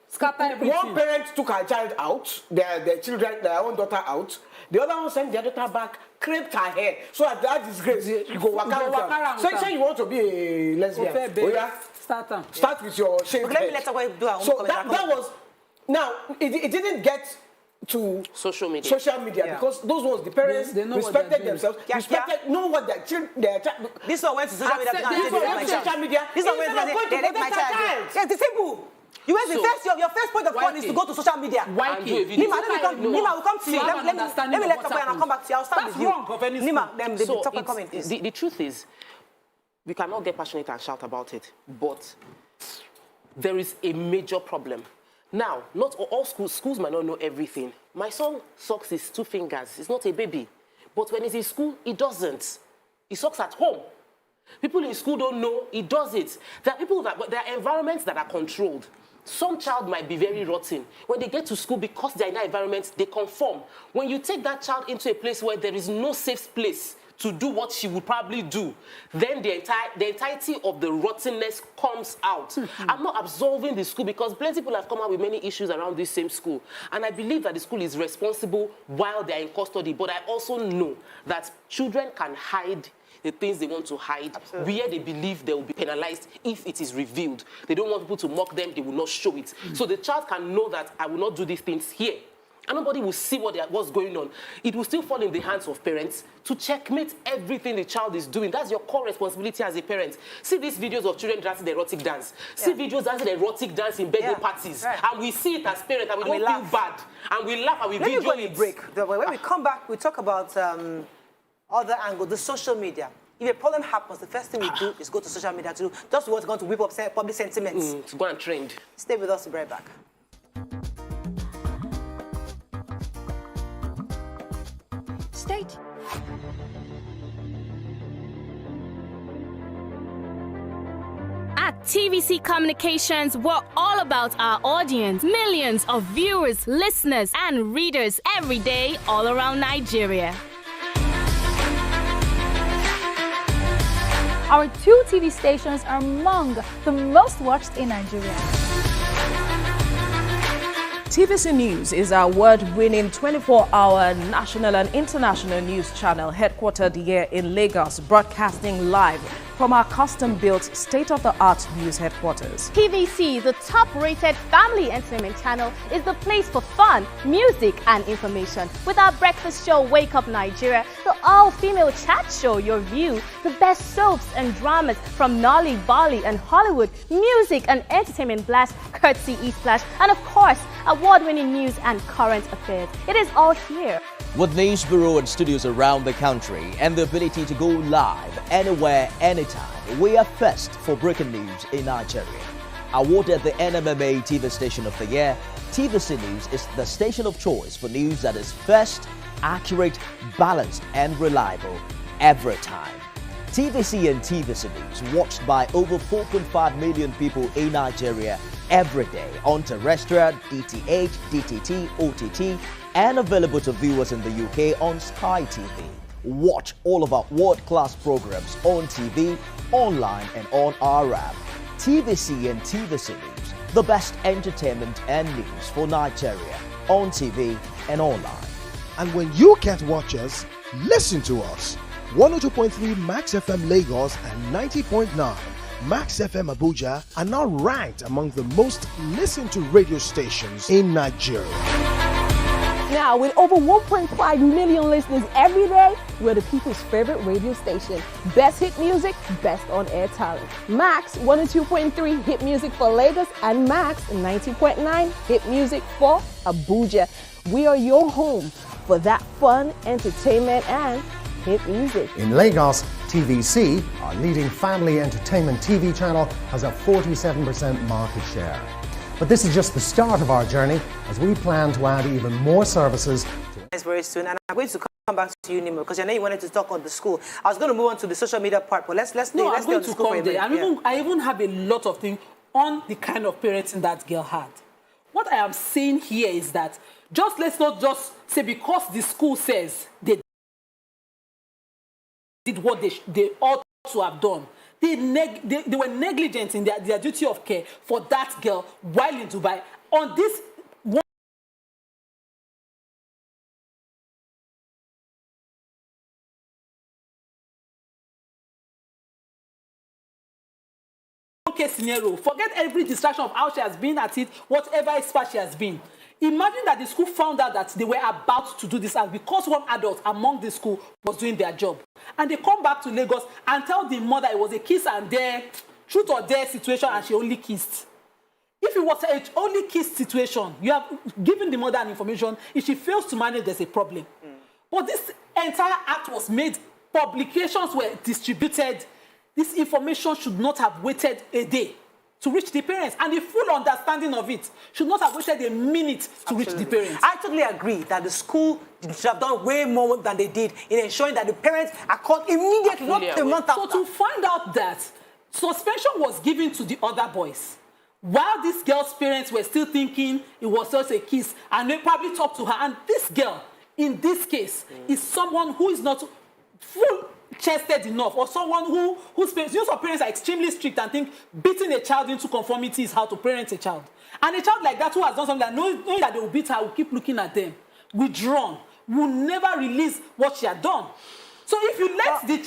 Scatter everything. One parent took her child out, their children, their own daughter out. The other one sent their daughter back, creped her hair, so that disgrace, you go walk around. Say you want to be a lesbian. Start with your shaved head. Let her do her own so that was, now, it didn't get to social media because those ones, the parents respected themselves, know what their child. This one went to social media. This one went to let my child. It's simple. You went your first point of call is to go to social media. Nima will come to you. Let me let her and I'll come back to you. I'll start with you. Nima, the comment is. The truth is, we cannot get passionate and shout about it, but there is a major problem. Now, not all schools might not know everything. My son sucks his 2 fingers. He's not a baby. But when he's in school, he doesn't. He sucks at home. People in school don't know he does it. There are environments that are controlled. Some child might be very rotten. When they get to school, because they're in that environment, they conform. When you take that child into a place where there is no safe place to do what she would probably do, then the entirety of the rottenness comes out. I'm not absolving the school because plenty of people have come out with many issues around this same school. And I believe that the school is responsible while they're in custody. But I also know that children can hide the things they want to hide, where they believe they will be penalized if it is revealed. They don't want people to mock them, they will not show it. So the child can know that I will not do these things here. And nobody will see what's going on. It will still fall in the hands of parents to checkmate everything the child is doing. That's your core responsibility as a parent. See these videos of children dancing the erotic dance. See videos dancing the erotic dance in birthday parties. And we see it as parents, and we don't feel bad. And we laugh and we video it. Break. When we come back, we talk about other angle, the social media. If a problem happens, the first thing we do is go to social media to just want to whip up public sentiments. To go and trend. Stay with us, we'll be right back. State. At TVC Communications, we're all about our audience. Millions of viewers, listeners, and readers every day all around Nigeria. Our 2 TV stations are among the most watched in Nigeria. TVC News is our award-winning 24-hour national and international news channel headquartered here in Lagos, broadcasting live from our custom-built state-of-the-art news headquarters. TVC, the top-rated family entertainment channel, is the place for fun, music, and information. With our breakfast show, Wake Up Nigeria, the all-female chat show, Your View, the best soaps and dramas from Nolly, Bolly, and Hollywood, music and entertainment blast, courtesy E-Splash, and of course, award-winning news and current affairs. It is all here. With news bureau and studios around the country and the ability to go live anywhere, anytime, we are first for breaking news in Nigeria. Awarded the NMMA TV Station of the Year, TVC News is the station of choice for news that is first, accurate, balanced, and reliable every time. TVC and TVC News watched by over 4.5 million people in Nigeria every day on terrestrial, DTH, DTT, OTT, and available to viewers in the UK on Sky TV. Watch all of our world-class programs on TV, online, and on our app. TVC and TVC News, the best entertainment and news for Nigeria on TV and online. And when you can't watch us, listen to us. 102.3 Max FM Lagos and 90.9 Max FM Abuja are now ranked among the most listened to radio stations in Nigeria. Now, with over 1.5 million listeners every day, we're the people's favorite radio station. Best hit music, best on-air talent. Max 102.3 hit music for Lagos and Max 90.9 hit music for Abuja. We are your home for that fun, entertainment, and hit music. In Lagos, TVC, our leading family entertainment TV channel, has a 47% market share. But this is just the start of our journey as we plan to add even more services. Very soon, and I'm going to come back to you, Nemo, because I know you wanted to talk on the school. I was going to move on to the social media part, but let's I'm going to come there. I even have a lot of things on the kind of parenting that girl had. What I am saying here is that let's not just say because the school says they did what they ought to have done. They were negligent in their duty of care for that girl while in Dubai. On this one case scenario, forget every distraction of how she has been at it, whatever expert she has been. Imagine that the school found out that they were about to do this act because one adult among the school was doing their job. And they come back to Lagos and tell the mother it was a kiss and dare, truth or dare situation, and she only kissed. If it was an only kiss situation, you have given the mother an information. If she fails to manage, there's a problem. But this entire act was made, publications were distributed. This information should not have waited a day to reach the parents, and the full understanding of it should not have waited a minute to reach the parents. I totally agree that the school should have done way more than they did in ensuring that the parents are caught immediately, not a month after. So to find out that suspension was given to the other boys, while this girl's parents were still thinking it was just a kiss, and they probably talked to her, and this girl, in this case, is someone who is not full-chested enough, or someone whose parents, some parents are extremely strict and think beating a child into conformity is how to parent a child. And a child like that who has done something that knowing that they will beat her will keep looking at them, withdrawn, will never release what she had done. So if you let the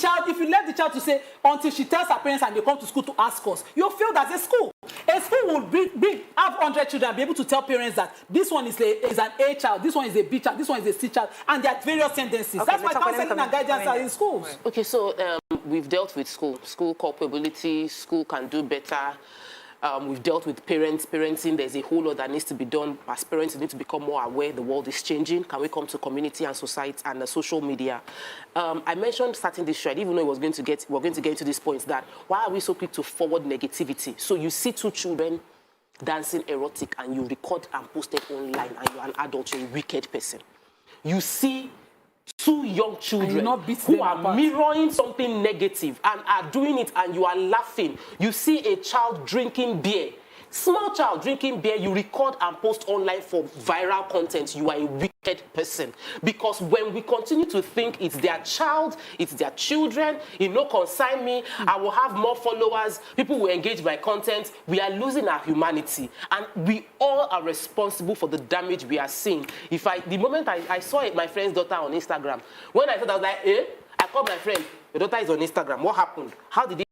child to say until she tells her parents and they come to school to ask us, you failed as a school. A school will have 100 children and be able to tell parents that this one is an A child, this one is a B child, this one is a C child, and there are various tendencies. Okay, that's why counseling and guidance are in schools. Okay, so we've dealt with school culpability, school can do better. We've dealt with parenting. There's a whole lot that needs to be done. As parents, we need to become more aware the world is changing. Can we come to community and society and the social media? I mentioned starting this show. I didn't even know we're going to get into this point that why are we so quick to forward negativity? So you see two children dancing erotic and you record and post it online and you're an adult, you're a wicked person. You see two young children who are mirroring something negative and are doing it and you are laughing. You see a child drinking beer, small child drinking beer, you record and post online for viral content. You are a wicked person. Because when we continue to think it's their child, it's their children, it no concern me, I will have more followers, people will engage my content, we are losing our humanity. And we all are responsible for the damage we are seeing. The moment I saw my friend's daughter on Instagram, when I thought, I was like, I called my friend, your daughter is on Instagram, what happened? How did it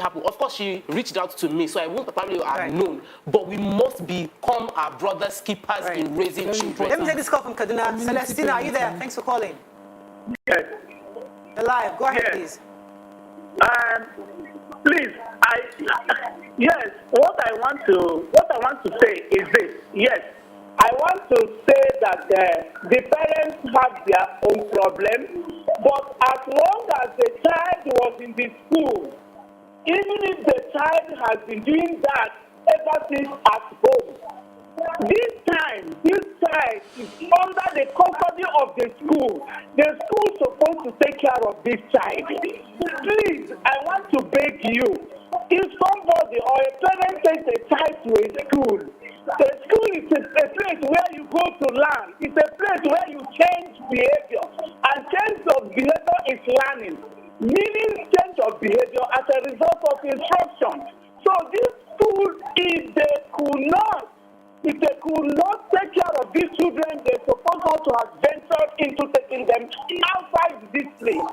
happen? Of course, she reached out to me, so I won't probably have known. But we must become our brothers' keepers in raising children. Let me take this call from Kaduna. Celestina, are you there? Thanks for calling. Yes. You're live. Go ahead, please. Please, yes. What I want to say is this. Yes, I want to say that the parents have their own problem, but as long as the child was in the school, even if the child has been doing that ever since at home, this child is under the custody of the school. The school is supposed to take care of this child. Please, I want to beg you, if somebody or a parent takes a child to a school, the school is a place where you go to learn. It's a place where you change behavior. And change of behavior is learning. Meaning change of behavior as a result of instruction. So this school, if they could not take care of these children, they're supposed not to have ventured into taking them outside this place.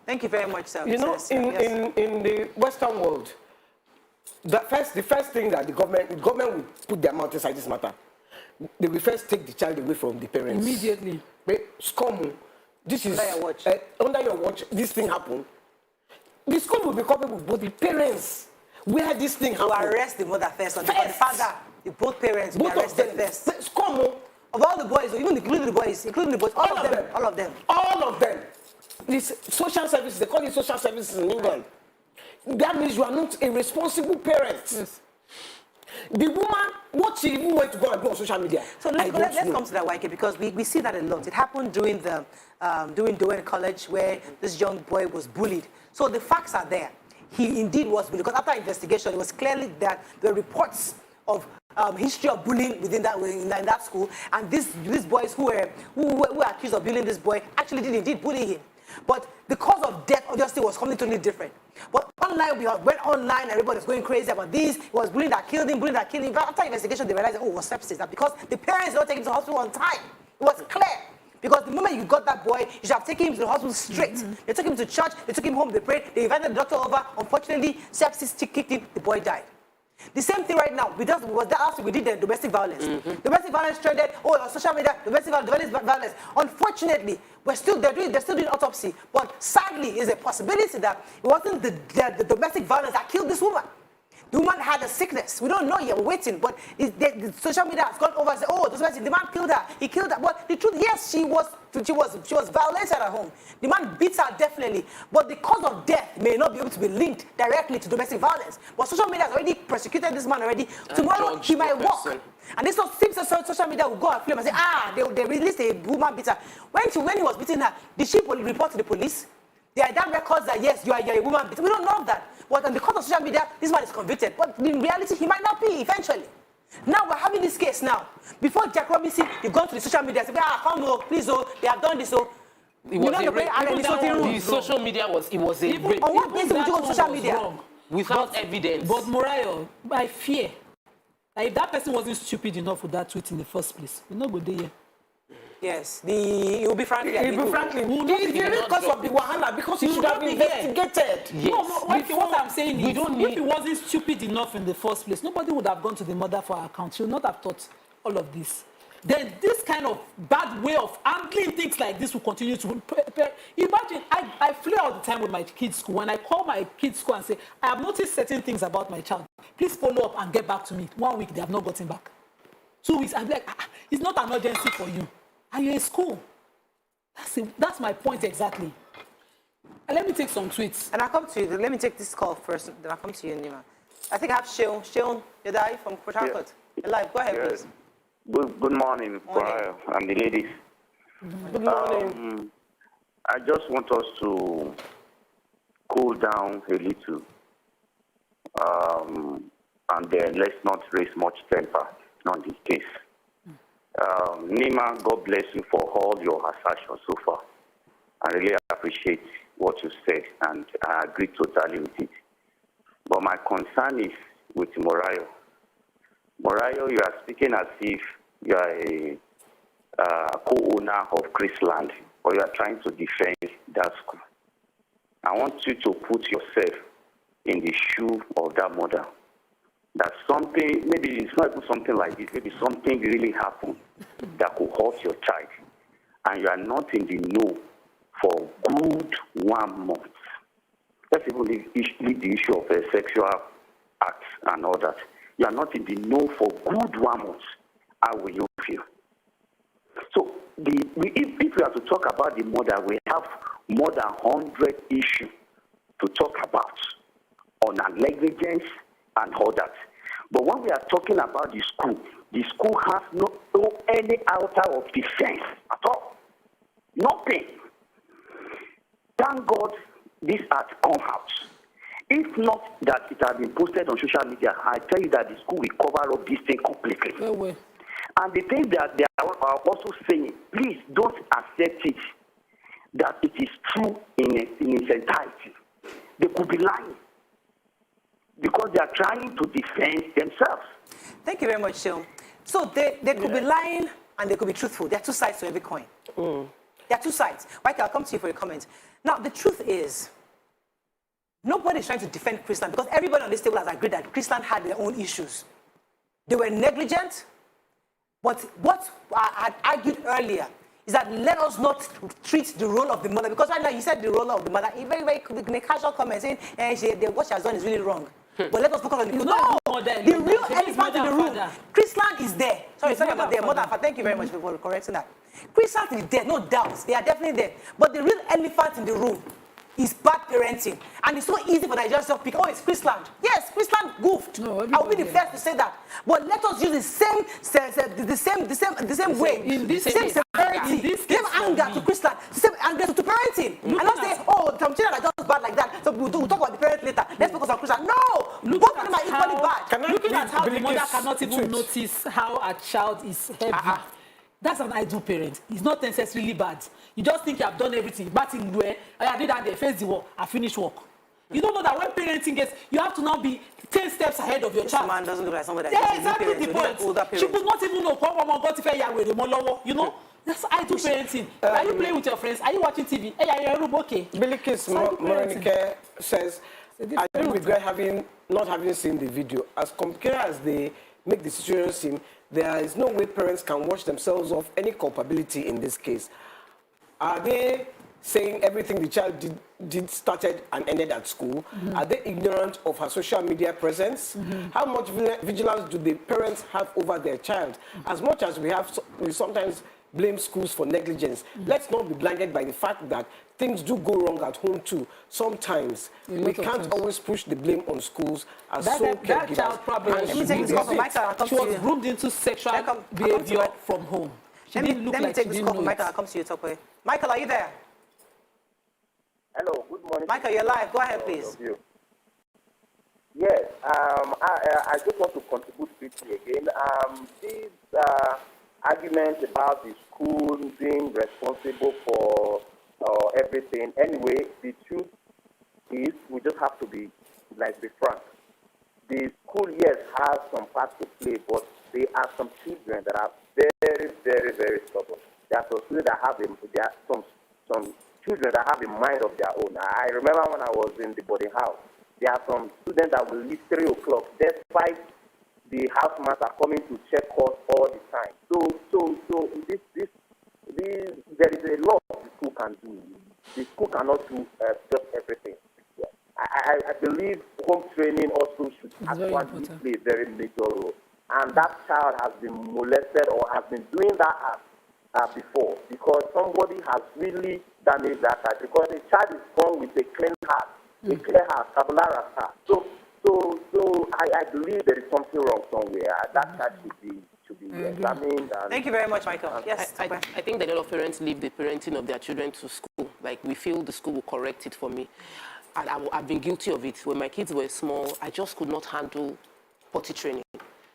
Thank you very much, sir. You know, in the Western world, the first thing that the government will put their mouth inside this matter. They will first take the child away from the parents. Immediately. Scum. This is under your watch. This thing happened. The school will be culpable, but the parents, where this thing happened, will arrest the mother first, or the father. Both parents will be arrested first. Scum. Of all the boys, including the boys, all of them. This social services, they call it social services in England. That means you are not a responsible parent. Yes. The woman, what she even went to go and do on social media. So let's come to that, YK, because we see that a lot. It happened during Dowen College, where this young boy was bullied. So the facts are there. He indeed was bullied, because after investigation, it was clearly that the reports of history of bullying within that school, and these boys who were accused of bullying this boy actually did indeed bully him. But the cause of death obviously was completely different. But online, we went online, everybody was going crazy about this. It was bullying that killed him, But after investigation, they realized, it was sepsis. That because the parents did not take him to the hospital on time. It was clear. Because the moment you got that boy, you should have taken him to the hospital straight. They took him to church, they took him home, they prayed, they invited the doctor over. Unfortunately, sepsis kicked in, the boy died. The same thing right now. We did the domestic violence. Domestic violence trended. On social media, domestic violence. Unfortunately, they're still doing autopsy. But sadly, it's a possibility that it wasn't the domestic violence that killed this woman. The woman had a sickness. We don't know yet. We're waiting. But the social media has gone over and said, the man killed her. He killed her. But the truth, yes, she was violated at home. The man beat her definitely. But the cause of death may not be able to be linked directly to domestic violence. But social media has already persecuted this man already. Tomorrow he might walk. And this seems social media will go and film and say, they released a woman beater. When he was beating her, did she report to the police? There are damn records that yes, you are a woman beater. We don't know that. But on the court of social media, this man is convicted. But in reality, he might not be eventually. Now we're having this case now. Before Jack Robinson, you've gone to the social media and said, come please, they have done this. The social media was a rape. On what basis would you go to social media? Without evidence. But Morayo, by fear. Like if that person wasn't stupid enough with that tweet in the first place, we're not good there. Yes, you'll be Franklin. You'll be Franklin. It's the because of the wahala, because he should have investigated. Yes. No, what I'm saying is, if he wasn't stupid enough in the first place, nobody would have gone to the mother for her account. She would not have thought all of this. Then this kind of bad way of handling things like this will continue to... Imagine, I flee all the time with my kids' school. When I call my kids' school and say, I have noticed certain things about my child, please follow up and get back to me. 1 week, they have not gotten back. 2 weeks, I'm like, it's not an urgency for you. And you're in school. That's my point exactly. And let me take some tweets. And I'll come to you. Let me take this call first, then I'll come to you, Nima. I think I have Sheon. Sheon, you're there from Port Harcourt. You're live. Go ahead, please. Good morning, and the ladies. Good morning. I just want us to cool down a little. And then let's not raise much temper on this case. Nima, God bless you for all your assertions so far. I really appreciate what you said, and I agree totally with it. But my concern is with Morayo. Morayo, you are speaking as if you are a co-owner of Chrisland, or you are trying to defend that school. I want you to put yourself in the shoe of that mother. That something, maybe it's not even something like this, maybe something really happened that could hurt your child, and you are not in the know for good 1 month. Let's even leave the issue of sexual acts and all that. You are not in the know for good 1 month. How will you feel? So, if we are to talk about the mother, we have more than 100 issues to talk about on our negligence and all that. But when we are talking about the school has no any outer of defense at all. Nothing. Thank God this has come out. If not that it has been posted on social media, I tell you that the school will cover up this thing completely. And the thing that they are also saying, please don't accept it, that it is true in its entirety. They could be lying because they are trying to defend themselves. Thank you very much, Sheon. So they could be lying and they could be truthful. There are two sides to every coin. There are two sides. Mike, I'll come to you for a comment. Now, the truth is, nobody is trying to defend Chrisland because everybody on this table has agreed that Chrisland had their own issues. They were negligent, but what I had argued earlier is that let us not treat the role of the mother, because right now you said the role of the mother, very, very in a casual comment saying what she has done is really wrong. But let us focus on the the real elephant in the room. Chrisland is there. Sorry about their mother. Thank you very much for correcting that. Chrisland is there, no doubt. They are definitely there. But the real elephant in the room is bad parenting. And it's so easy for Nigerians to pick, oh, it's Chrisland. Yes, Chrisland goofed. No, I will be the first to say that. But let us use the same way, the same severity, the same anger to Chrisland, the same anger to parenting. And not say, oh, some children are just bad like that, so we'll talk about the parent later. Let's focus on Chrisland. No! Both of them are equally bad. Looking at how the mother cannot even notice how a child is heavy. That's an ideal parent. It's not necessarily bad. You just think you have done everything. But in where I did that, they face the work, I finish work. You don't know that when parenting gets, you have to now be 10 steps ahead of your child. This man doesn't look like somebody that is exactly the point. She could not even know. You know? That's ideal parenting. Are you playing with your friends? Are you watching TV? Hey, are you in your room? Okay. Bilikis Morenike says, I don't regret not having seen the video. As complicated as they make the situation seem, there is no way parents can wash themselves of any culpability in this case. Are they saying everything the child did started and ended at school? Are they ignorant of her social media presence? How much vigilance do the parents have over their child? As much as we sometimes blame schools for negligence, let's not be blinded by the fact that things do go wrong at home too. Sometimes we can't always push the blame on schools as that child probably she was groomed into sexual behavior from home. Let me take this call from Michael. I'll come to you top way. Michael, are you there? Hello, good morning. Michael, you're live. Go ahead, please. Yes, I just want to contribute quickly again. This argument about the school being responsible for everything. Anyway, the truth is we just have to be frank. The school school, yes, has some part to play, but there are some children that are very, very, very stubborn. There are some children that have some children that have a mind of their own. I remember when I was in the boarding house, there are some students that will leave 3 o'clock despite the housemates are coming to check us all the time. So there is a lot the school can do. The school cannot do just everything. Yeah. I believe home training also should actually play a very major role. And that child has been molested or has been doing that before, because somebody has really damaged that child. Because a child is born with a clean heart, a clear heart, tabula rasa. So I believe there is something wrong somewhere. That child should be examined. Thank you very much, Michael. Yes, I think that a lot of parents leave the parenting of their children to school. Like, we feel the school will correct it for me. And I've been guilty of it. When my kids were small, I just could not handle potty training.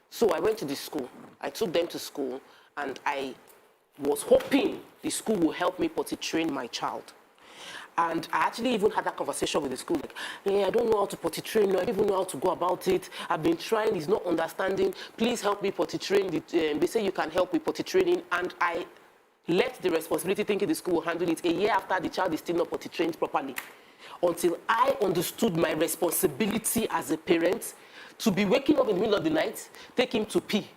So I went to the school. I took them to school, and I was hoping the school will help me potty train my child. And I actually even had that conversation with the school, like, hey, I don't know how to potty train, I don't even know how to go about it. I've been trying, he's not understanding. Please help me potty train. They say you can help with potty training. And I left the responsibility thinking the school will handle it. A year after, the child is still not potty trained properly. Until I understood my responsibility as a parent to be waking up in the middle of the night, take him to pee.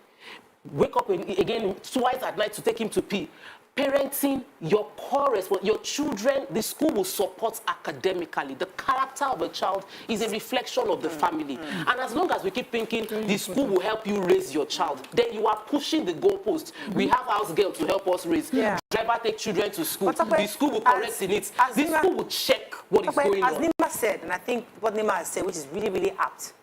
Wake up again twice at night to take him to pee. Parenting, your core, your children, the school will support academically. The character of a child is a reflection of the family. And as long as we keep thinking the school will help you raise your child, then you are pushing the goalpost. We have house girls to help us raise. Driver take children to school. The school will correct in it. The school will check what is going on. As Nima said, and I think what Nima has said, which is really, really apt,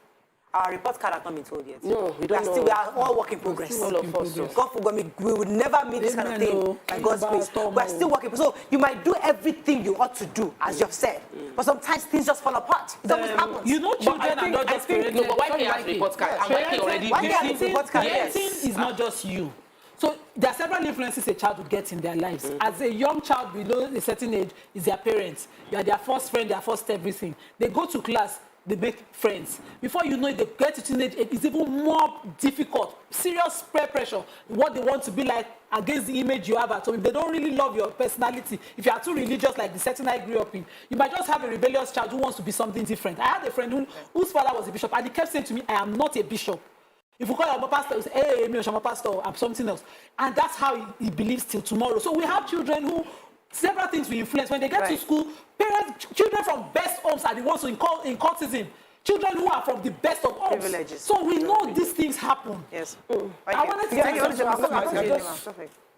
our report card has not been told yet. No, we don't know. We are all work in progress. All of us. God forbid, we would never meet this kind of thing by God's grace. We are still working. So you might do everything you ought to do, as you've said, but sometimes things just fall apart. Something happens. You know, children are not just parenting. No, but why can't have report card? Parenting is not just you. So there are several influences a child will get in their lives. As a young child below a certain age is their parents. You are their first friend, their first everything. They go to class, they make friends. Before you know it, they get to teenage age, it's even more difficult. Serious peer pressure, what they want to be like against the image you have at home. If they don't really love your personality, if you are too religious like the setting I grew up in, you might just have a rebellious child who wants to be something different. I had a friend whose father was a bishop, and he kept saying to me, I am not a bishop. If you call him a pastor, you say, hey, I'm a pastor, I'm something else. And that's how he believes till tomorrow. So we have children who, several things will influence. When they get to school, children from best homes are the ones who in cultism. Children who are from the best of homes. Privileges. So we know these things happen. Yes. I wanted to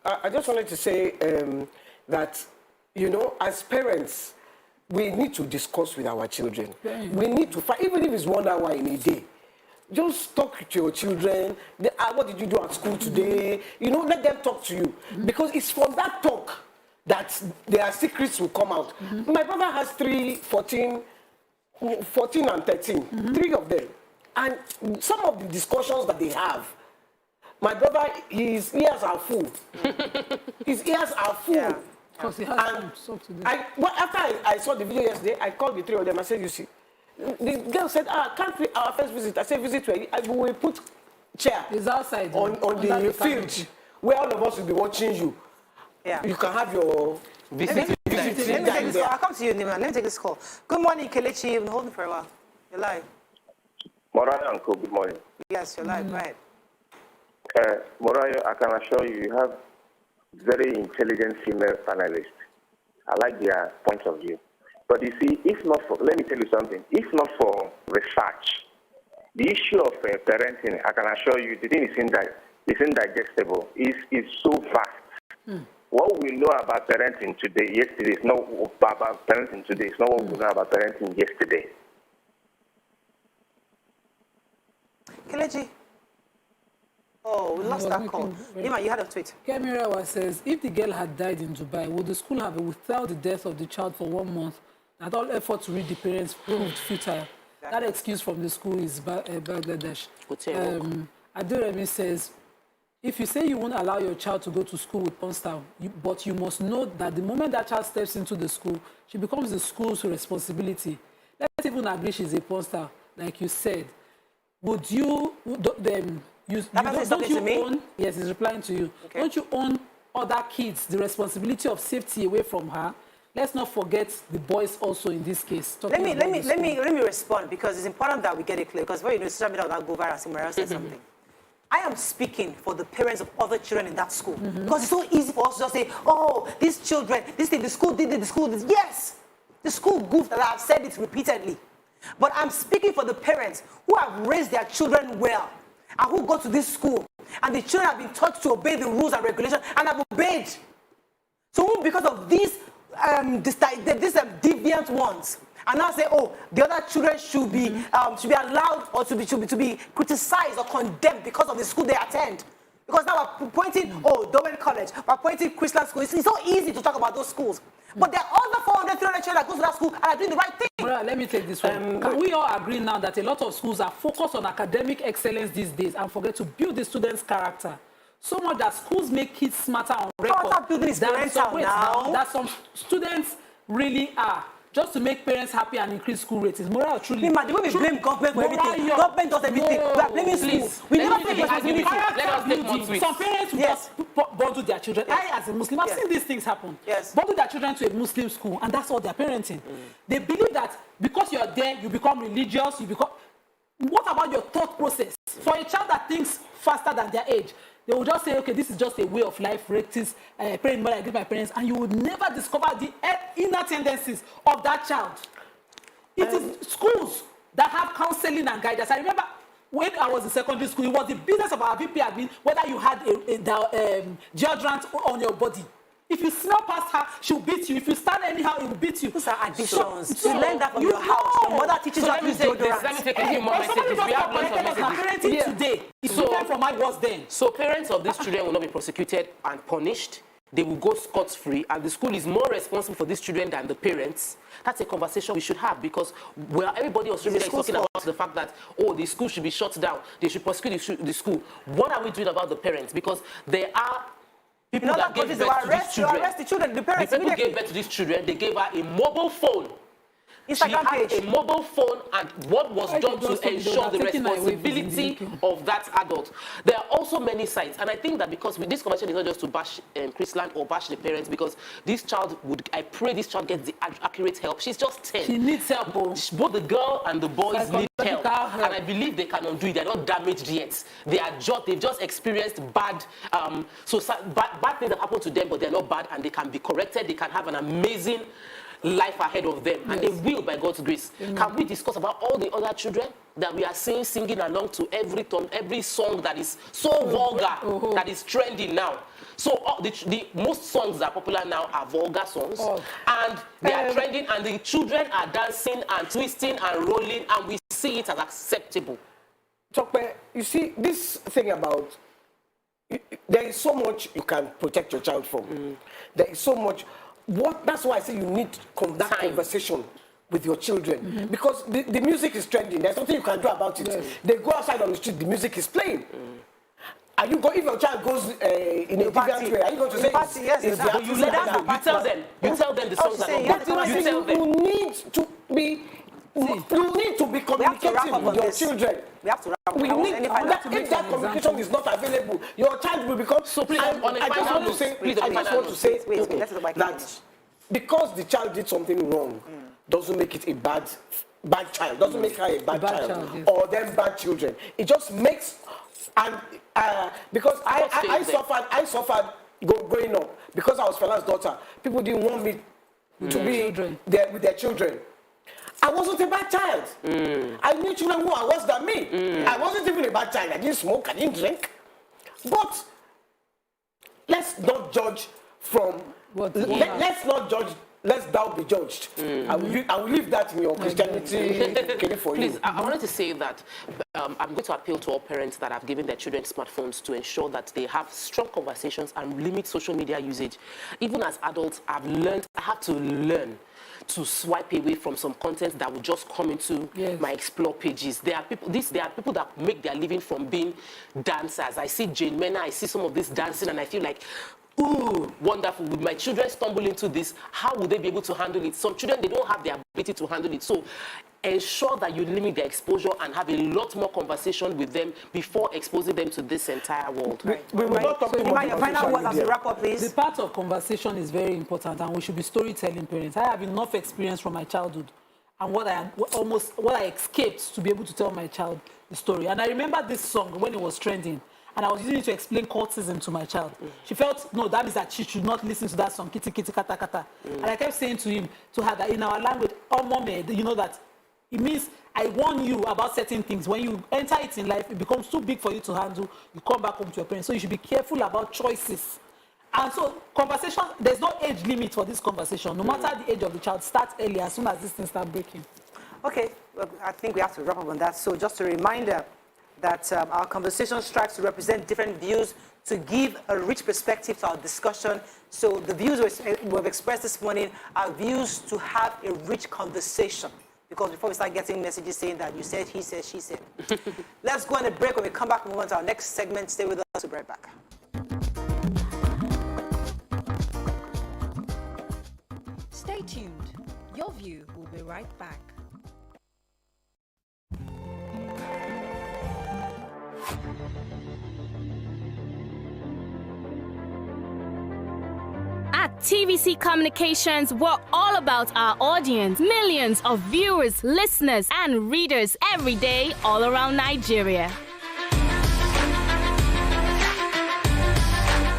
I just wanted to say that, you know, as parents, we need to discuss with our children. We need to find, even if it's 1 hour in a day. Just talk to your children. What did you do at school today? You know, let them talk to you. Because it's from that talk that their secrets will come out. My brother has 14 and 13, 3 of them. And some of the discussions that they have, my brother, his ears are full. His ears are full. Because he has some today. After I saw the video yesterday, I called the 3 of them. I said, you see, the girl said, can't we our first visit? I said, visit where? We will put chair outside on the field where all of us will be watching you. You can have your visit. Let me take this call. I'll come to you, Nima. Let me take this call. Good morning, Kelechi. You've been holding for a while. You're live. Morayo, Uncle, good morning. Yes, you're live. Right. Morayo, I can assure you, you have very intelligent female panelists. I like their point of view. But you see, if not for, let me tell you something, if not for research, the issue of parenting, I can assure you, the thing is indigestible. It's so vast. What we know about parenting today, yesterday, is not about parenting today. It's not what we know about parenting yesterday. Kelechi. Oh, we lost that call. Nima, you had a tweet. Kemirawa says, if the girl had died in Dubai, would the school have withheld the death of the child for 1 month? That all effort to read the parents proved futile. That excuse from the school is Bangladesh. Adiremi says, if you say you won't allow your child to go to school with porn star, but you must know that the moment that child steps into the school, she becomes the school's responsibility. Let's even agree she's a porn star, like you said. would you use? Don't you own? Yes, he's replying to you. Okay. Don't you own other kids the responsibility of safety away from her? Let's not forget the boys also in this case. Let me respond, because it's important that we get it clear, because when you know social media will not go viral, somewhere else said something. I am speaking for the parents of other children in that school, because it's so easy for us to just say, oh, these children, this thing, the school did it, the school did. Yes, the school goofed, and I've said it repeatedly. But I'm speaking for the parents who have raised their children well and who go to this school, and the children have been taught to obey the rules and regulations and have obeyed. So because of these deviant ones, and now say, oh, the other children should be allowed or to be criticized or condemned because of the school they attend. Because now we're pointing, Dowen College, we're pointing Chrisland School. It's so easy to talk about those schools. But there are other 400, 300 children that go to that school and are doing the right thing. Well, let me take this one. Can we all agree now that a lot of schools are focused on academic excellence these days and forget to build the students' character? So much that schools make kids smarter on record that some students really are. Just to make parents happy and increase school ratings. Moral, truly. The way we blame government for everything. Government does everything. We are blaming schools. We never take responsibility. Let us take more tweets. Some parents will just bundle their children. I, as a Muslim, I've seen these things happen. Bundle their children to a Muslim school, and that's all they're parenting. They believe that because you're there, you become religious, you become... What about your thought process? For a child that thinks faster than their age, they will just say, okay, this is just a way of life, practice, praying more, I give my parents, and you would never discover the inner tendencies of that child. It is schools that have counseling and guidance. I remember when I was in secondary school, it was the business of our VP admin whether you had a deodorant on your body. If you smell past her, she'll beat you. If you stand anyhow, it will beat you. Those are additions. You learn that from your house. Your mother teaches you how to use deodorant. Let me take a few more messages. We have lots of messages. Parenting today is different from how it was then. So parents of these children will not be prosecuted and punished. They will go scot-free, and the school is more responsible for these children than the parents. That's a conversation we should have, because everybody on social media is talking about the fact that, the school should be shut down. They should prosecute the school. What are we doing about the parents? Because there are people that gave birth to these children. Arrest the children, the parents. The people gave birth to these children, they gave her a mobile phone. Instagram page. She had a mobile phone, and what was done to ensure the responsibility of that adult. There are also many sites, and I think that because this conversation is not just to bash Chrisland or bash the parents, because this child I pray this child gets the accurate help. She's just 10. She needs help. Both the girl and the boys need help, and I believe they can undo it. They're not damaged yet. They've just experienced bad things that happen to them, but they're not bad, and they can be corrected. They can have an amazing life ahead of them, and they will by God's grace. Can we discuss about all the other children that we are seeing singing along to every song that is so vulgar, that is trending now? So the most songs that are popular now are vulgar songs, and they are trending, and the children are dancing and twisting and rolling, and we see it as acceptable. Tokpe, you see, this thing about, there is so much you can protect your child from. There is so much. That's why I say you need that conversation with your children, because the music is trending. There's nothing you can do about it. They go outside on the street, the music is playing. Are you if your child goes in a deviant way, are you going to say you tell them the songs are not good. You need to be communicating with your children. We have to wrap up. If that communication is not available, your child will become... So please, I just want to say that because the child did something wrong, doesn't make it a bad child, doesn't make her a bad child, or them bad children. It just makes... And because I suffered growing up, because I was Fela's daughter, people didn't want me to be there with their children. I wasn't a bad child. I knew children who are worse than me. I wasn't even a bad child. I didn't smoke, I didn't drink. But let's not judge from... Let's not judge, let's thou be judged. I will leave that in your Christianity for you. Please, I wanted to say that I'm going to appeal to all parents that have given their children smartphones to ensure that they have strong conversations and limit social media usage. Even as adults, I have to learn to swipe away from some content that will just come into my explore pages. There are people that make their living from being dancers. I see Jane Mena, I see some of this dancing, and I feel like, ooh, wonderful. Would my children stumble into this? How would they be able to handle it? Some children, they don't have the ability to handle it. So ensure that you limit their exposure and have a lot more conversation with them before exposing them to this entire world. We're not talking about your final word as a wrap up, please. The part of conversation is very important, and we should be storytelling parents. I have enough experience from my childhood and what I escaped to be able to tell my child the story. And I remember this song when it was trending, and I was using it to explain cultism to my child. She felt, no, that means that she should not listen to that song, kitty, kitty, kata, kata. And I kept saying to her that in our language, you know that it means I warn you about certain things. When you enter it in life, it becomes too big for you to handle. You come back home to your parents. So you should be careful about choices. And so conversation, there's no age limit for this conversation. No matter the age of the child, start early as soon as this thing starts breaking. Okay, well, I think we have to wrap up on that. So just a reminder that our conversation strives to represent different views, to give a rich perspective to our discussion. So the views we've expressed this morning are views to have a rich conversation. Because before we start getting messages saying that you said, he said, she said. Let's go on a break. When we come back, move on to our next segment. Stay with us. We'll be right back. Stay tuned. Your View will be right back. At TVC Communications, we're all about our audience. Millions of viewers, listeners, and readers every day all around Nigeria.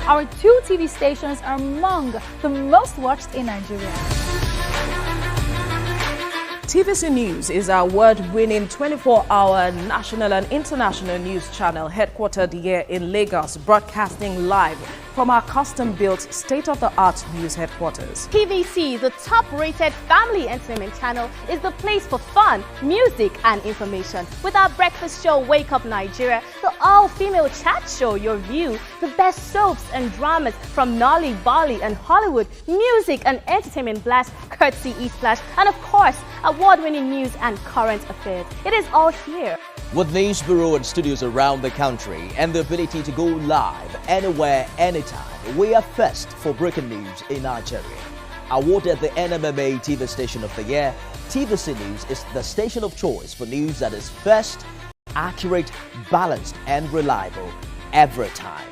Our 2 TV stations are among the most watched in Nigeria. TVC News is our award-winning 24-hour national and international news channel headquartered here in Lagos, broadcasting live from our custom-built state-of-the-art news headquarters. TVC, the top-rated family entertainment channel, is the place for fun, music, and information. With our breakfast show, Wake Up Nigeria, the all-female chat show, Your View, the best soaps and dramas from Nolly, Bali, and Hollywood, music and entertainment blast, courtesy E-Splash, and of course, award-winning news and current affairs. It is all here. With news bureau and studios around the country and the ability to go live anywhere, anytime, we are first for breaking news in Nigeria. Awarded the NMMA TV Station of the Year, TVC News is the station of choice for news that is first, accurate, balanced, and reliable every time.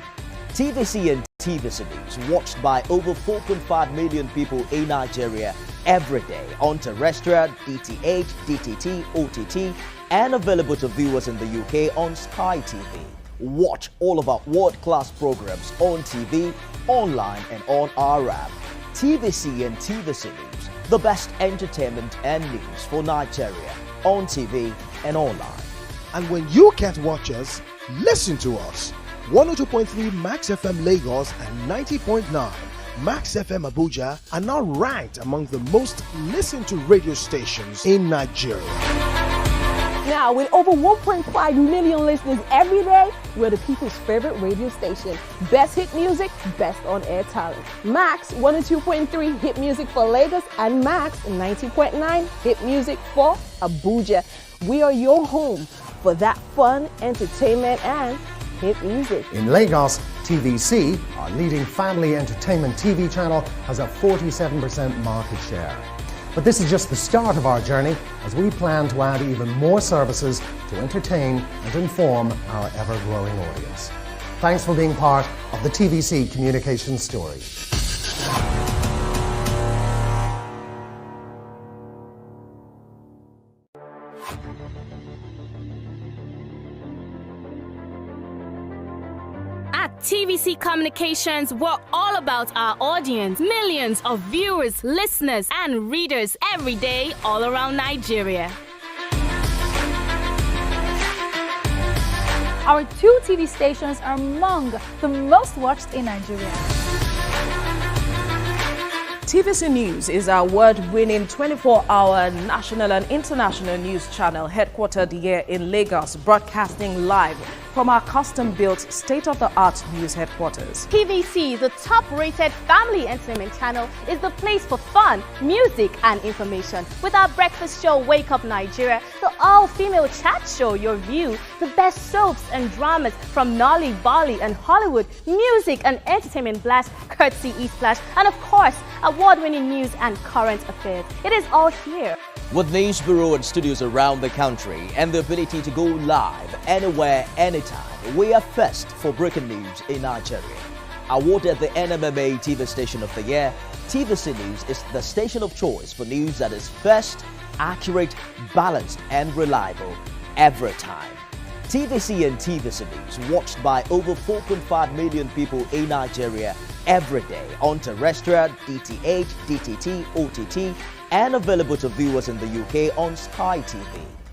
TVC and TVC News watched by over 4.5 million people in Nigeria every day on terrestrial, DTH, DTT, OTT, and available to viewers in the UK on Sky TV. Watch all of our world-class programs on TV, online, and on our app. TVC and TVC News, the best entertainment and news for Nigeria on TV and online. And when you can't watch us, listen to us. 102.3 Max FM Lagos and 90.9 Max FM Abuja are now ranked among the most listened to radio stations in Nigeria. Now, with over 1.5 million listeners every day, we're the people's favorite radio station. Best hit music, best on-air talent. Max 102.3 hit music for Lagos and Max 90.9 hit music for Abuja. We are your home for that fun, entertainment, and hit music. In Lagos, TVC, our leading family entertainment TV channel, has a 47% market share. But this is just the start of our journey as we plan to add even more services to entertain and inform our ever-growing audience. Thanks for being part of the TVC communication story. At TVC Communications, we're all about our audience. Millions of viewers, listeners, and readers every day all around Nigeria. Our 2 TV stations are among the most watched in Nigeria. TVC News is our award-winning 24-hour national and international news channel headquartered here in Lagos, broadcasting live from our custom-built state-of-the-art news headquarters. TVC, the top-rated family entertainment channel, is the place for fun, music, and information. With our breakfast show, Wake Up Nigeria, the all-female chat show, Your View, the best soaps and dramas from Nolly, Bali, and Hollywood, music and entertainment blast, courtesy E-Splash, and of course, award-winning news and current affairs. It is all here. With News Bureau and studios around the country and the ability to go live anywhere, anytime, we are first for breaking news in Nigeria. Awarded the NMMA TV Station of the Year, TVC News is the station of choice for news that is first, accurate, balanced and reliable every time. TVC and TVC News watched by over 4.5 million people in Nigeria every day on terrestrial, DTH, DTT, OTT, and available to viewers in the UK on Sky TV.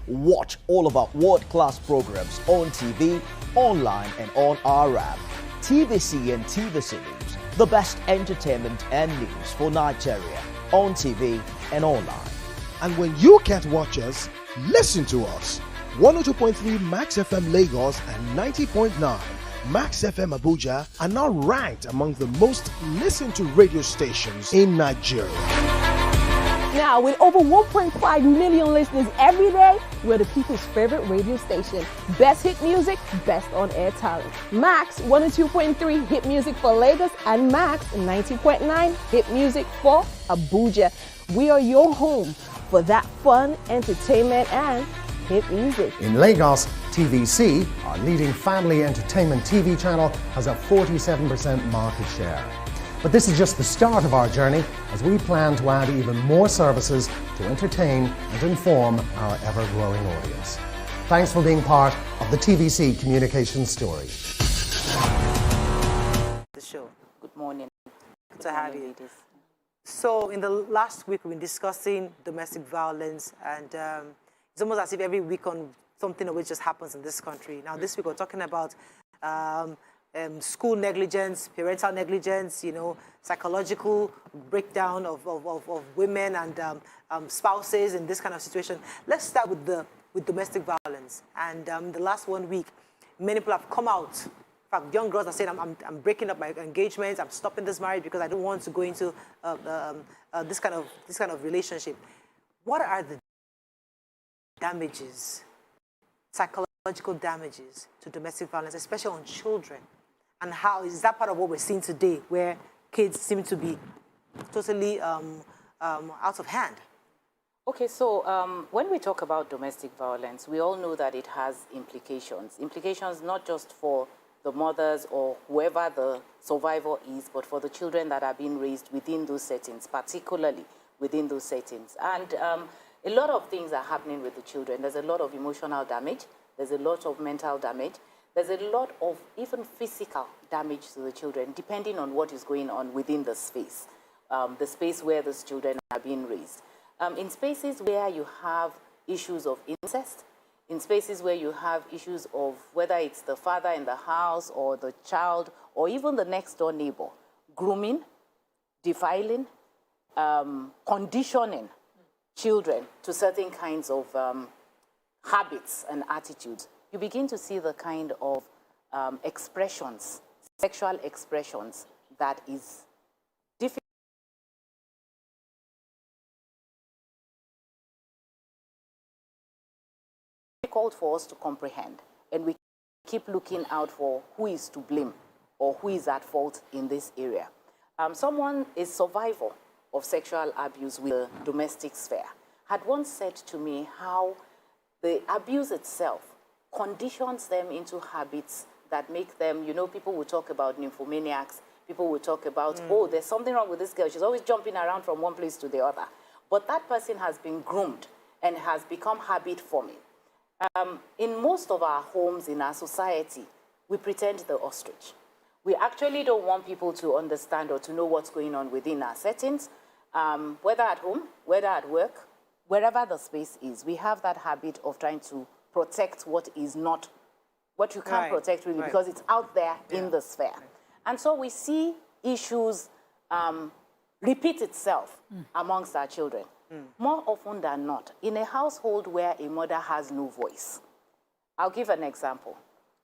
Watch all of our world-class programs on TV, online and on our app. TVC and TVC News, the best entertainment and news for Nigeria on TV and online. And when you can't watch us, listen to us. 102.3 Max FM Lagos and 90.9 Max FM Abuja are now ranked among the most listened to radio stations in Nigeria. Now, with over 1.5 million listeners every day, we're the people's favorite radio station. Best hit music, best on-air talent. Max 102.3 hit music for Lagos and Max 90.9 hit music for Abuja. We are your home for that fun, entertainment, and hit music. In Lagos, TVC, our leading family entertainment TV channel, has a 47% market share. But this is just the start of our journey as we plan to add even more services to entertain and inform our ever-growing audience. Thanks for being part of the TVC communication story. The show. Good morning. Good to have you. So in the last week, we've been discussing domestic violence, and it's almost as if every week on something always just happens in this country. Now, this week we're talking about school negligence, parental negligence, you know, psychological breakdown of women and spouses in this kind of situation. Let's start with domestic violence. And the last 1 week, many people have come out. In fact, young girls are saying, I'm breaking up my engagements, I'm stopping this marriage because I don't want to go into this kind of relationship. What are the damages, psychological damages to domestic violence, especially on children? And how is that part of what we're seeing today, where kids seem to be totally out of hand? Okay, so when we talk about domestic violence, we all know that it has implications. Implications not just for the mothers or whoever the survivor is, but for the children that are being raised within those settings, particularly within those settings. And a lot of things are happening with the children. There's a lot of emotional damage. There's a lot of mental damage. There's a lot of even physical damage to the children, depending on what is going on within the space where those children are being raised. In spaces where you have issues of incest, in spaces where you have issues of whether it's the father in the house or the child or even the next door neighbor, grooming, defiling, conditioning children to certain kinds of habits and attitudes, you begin to see the kind of expressions, sexual expressions, that is difficult for us to comprehend. And we keep looking out for who is to blame or who is at fault in this area. Someone, a survivor of sexual abuse with the domestic sphere, had once said to me how the abuse itself conditions them into habits that make them, you know, people will talk about nymphomaniacs, people will talk about, oh, there's something wrong with this girl, she's always jumping around from one place to the other. But that person has been groomed and has become habit forming. In most of our homes, in our society, we pretend the ostrich. We actually don't want people to understand or to know what's going on within our settings, whether at home, whether at work, wherever the space is. We have that habit of trying to protect what is not, what you can't protect really, because it's out there in the sphere. And so we see issues repeat itself amongst our children. More often than not, in a household where a mother has no voice. I'll give an example.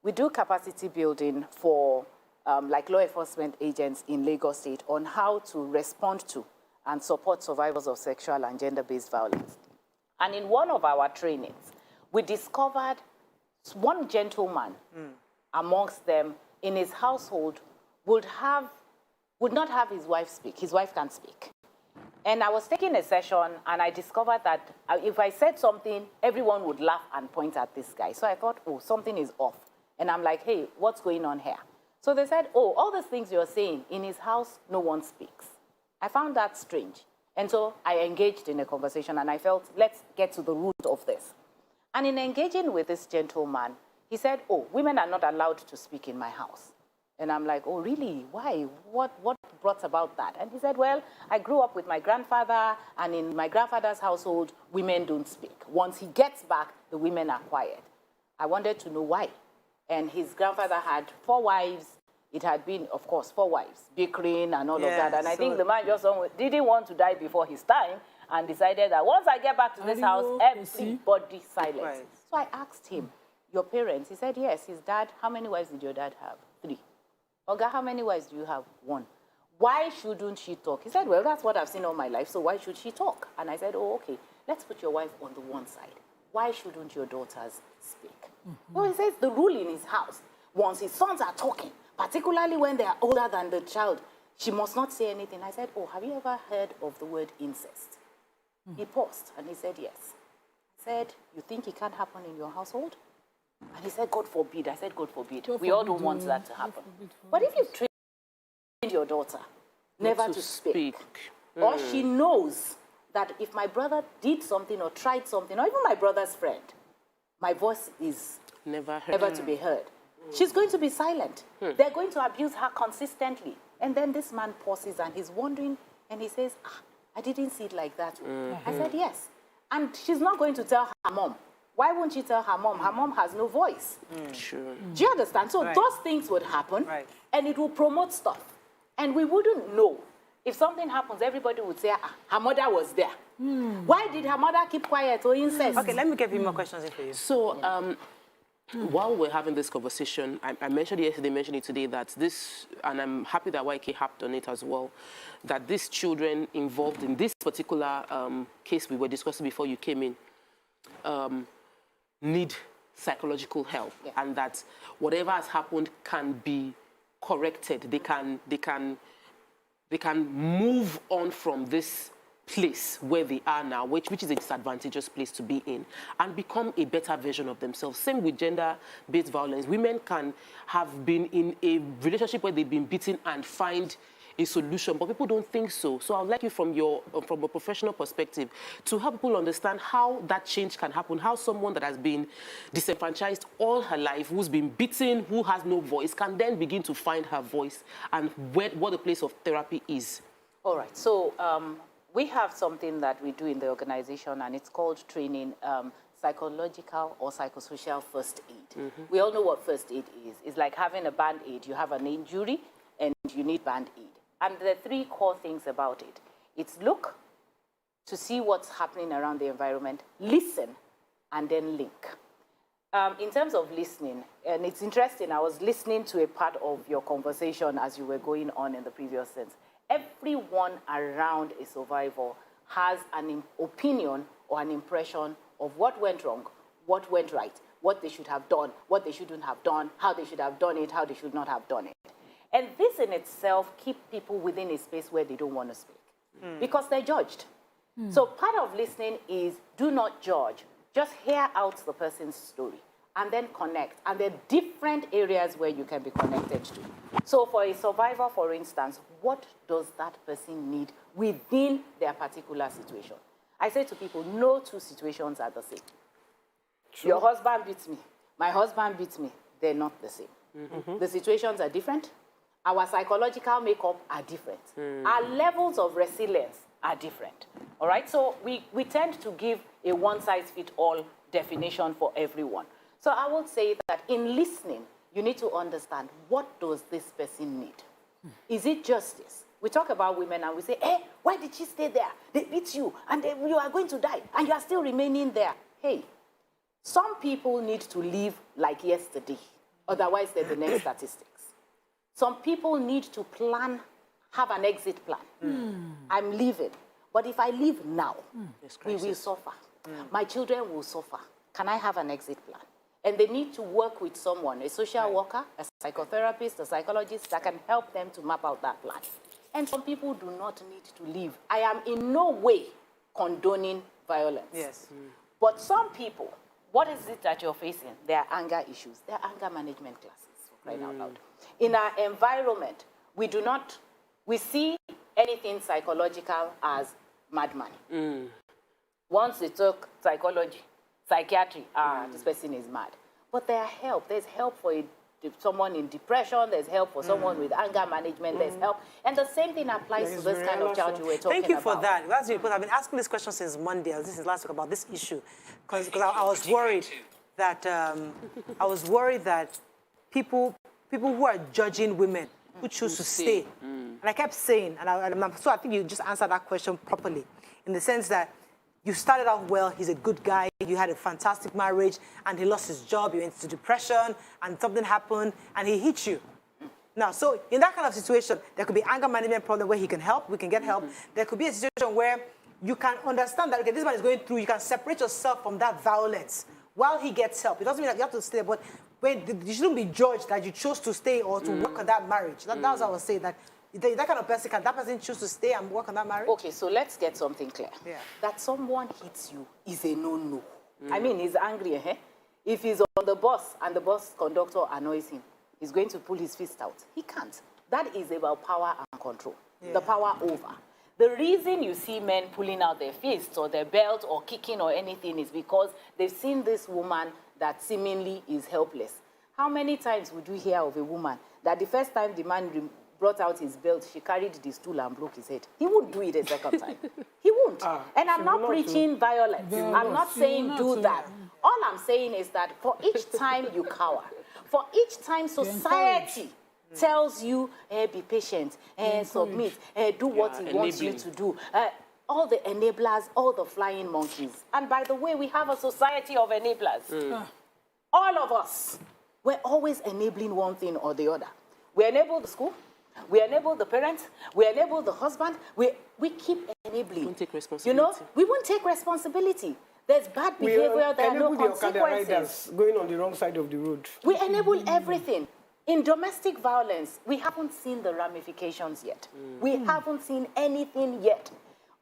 We do capacity building for like law enforcement agents in Lagos State on how to respond to and support survivors of sexual and gender-based violence. And in one of our trainings, we discovered one gentleman amongst them in his household would not have his wife speak. His wife can't speak. And I was taking a session, and I discovered that if I said something, everyone would laugh and point at this guy. So I thought, oh, something is off. And I'm like, hey, what's going on here? So they said, oh, all these things you're saying, in his house, no one speaks. I found that strange. And so I engaged in a conversation, and I felt, let's get to the root of this. And in engaging with this gentleman, he said, oh, women are not allowed to speak in my house. And I'm like, oh, really? Why? What brought about that? And he said, well, I grew up with my grandfather, and in my grandfather's household, women don't speak. Once he gets back, the women are quiet. I wanted to know why. And his grandfather had 4 wives. It had been, of course, 4 wives, bickering and all of that. And I think the man just didn't want to die before his time and decided that once I get back to this house, everybody silent. Right. So I asked him, your parents? He said, yes, his dad. How many wives did your dad have? 3. Oga, how many wives do you have? 1. Why shouldn't she talk? He said, well, that's what I've seen all my life, so why should she talk? And I said, oh, okay, let's put your wife on the one side. Why shouldn't your daughters speak? Well, he says the rule in his house, once his sons are talking, particularly when they are older than the child, she must not say anything. I said, oh, have you ever heard of the word incest? He paused, and he said, yes. I said, you think it can't happen in your household? And he said, God forbid. I said, God forbid. We all don't want that to happen. But if you train your daughter never to speak, or she knows that if my brother did something or tried something, or even my brother's friend, my voice is never to be heard, she's going to be silent. They're going to abuse her consistently. And then this man pauses, and he's wondering, and he says, I didn't see it like that. I said, yes. And she's not going to tell her mom. Why won't she tell her mom? Her mom has no voice. Sure. Do you understand? So those things would happen, and it will promote stuff. And we wouldn't know. If something happens, everybody would say, her mother was there. Why did her mother keep quiet or incest? Okay, let me get a few more questions in for you. So, while we're having this conversation, I mentioned yesterday, mentioned it today, that this, and I'm happy that YK harped on it as well, that these children involved in this particular case we were discussing before you came in, need psychological help, and that whatever has happened can be corrected. They can move on from this place where they are now, which is a disadvantageous place to be in, and become a better version of themselves. Same with gender-based violence. Women can have been in a relationship where they've been beaten and find a solution, but people don't think so. So I'd like you from a professional perspective to help people understand how that change can happen, how someone that has been disenfranchised all her life, who's been beaten, who has no voice, can then begin to find her voice, and what the place of therapy is. All right, so we have something that we do in the organization, and it's called training psychological or psychosocial first aid. We all know what first aid is. It's like having a band-aid. You have an injury, and you need band-aid. And there are 3 core things about it. It's look to see what's happening around the environment, listen, and then link. In terms of listening, and it's interesting, I was listening to a part of your conversation as you were going on in the previous sense. Everyone around a survivor has an opinion or an impression of what went wrong, what went right, what they should have done, what they shouldn't have done, how they should have done it, how they should not have done it. And this in itself keeps people within a space where they don't want to speak because they're judged. So part of listening is do not judge. Just hear out the person's story and then connect. And there are different areas where you can be connected to. So for a survivor, for instance, what does that person need within their particular situation? I say to people, no 2 situations are the same. True. Your husband beats me. My husband beats me. They're not the same. The situations are different. Our psychological makeup are different. Our levels of resilience are different. All right? So we tend to give a one-size-fits-all definition for everyone. So I would say that in listening, you need to understand, what does this person need? Is it justice? We talk about women and we say, hey, why did she stay there? They beat you and you are going to die and you are still remaining there. Hey, some people need to live like yesterday. Otherwise, they're the next statistics. Some people need to plan, have an exit plan. I'm leaving. But if I leave now, we will suffer. My children will suffer. Can I have an exit plan? And they need to work with someone, a social worker, a psychotherapist, a psychologist that can help them to map out that plan. And some people do not need to leave. I am in no way condoning violence. Yes. But some people, what is it that you're facing? There are anger issues. There are anger management classes, for crying out loud. In our environment, we see anything psychological as mad money. Once we took psychology, psychiatry, this person is mad. But there are help. There's help for someone in depression. There's help for someone with anger management. There's help. And the same thing applies to this kind of child you were talking about. Thank you for that. That's because I've been asking this question since Monday. This is last week about this issue. Because I was worried that people who are judging women who choose to stay. And I kept saying, so I think you just answered that question properly, in the sense that you started out well, he's a good guy, you had a fantastic marriage, and he lost his job, you went into depression, and something happened, and he hit you. Now, so in that kind of situation, there could be anger management problem where he can help, we can get help. There could be a situation where you can understand that, okay, this man is going through, you can separate yourself from that violence while he gets help. It doesn't mean that you have to stay, but you shouldn't be judged that you chose to stay or to work on that marriage. That was what I was saying, that kind of person, can that person choose to stay and work on that marriage? Okay, so let's get something clear. Yeah. That someone hits you is a no-no. I mean, he's angry. If he's on the bus and the bus conductor annoys him, he's going to pull his fist out. He can't. That is about power and control, the power over. The reason you see men pulling out their fists or their belt or kicking or anything is because they've seen this woman that seemingly is helpless. How many times would you hear of a woman that the first time the man brought out his belt, she carried the stool and broke his head? He won't do it a second time. He won't. And I'm not preaching violence. I'm not saying do that. All I'm saying is that for each time you cower, for each time society tells you, be patient, submit, do what he wants you to do. All the enablers, all the flying monkeys. And by the way, we have a society of enablers. All of us, we're always enabling one thing or the other. We enable the school, we enable the parents, we enable the husband, we keep enabling. We won't take responsibility. You know, we won't take responsibility. There's bad behavior, there are no consequences. Going on the wrong side of the road. We enable everything. In domestic violence, we haven't seen the ramifications yet. We haven't seen anything yet.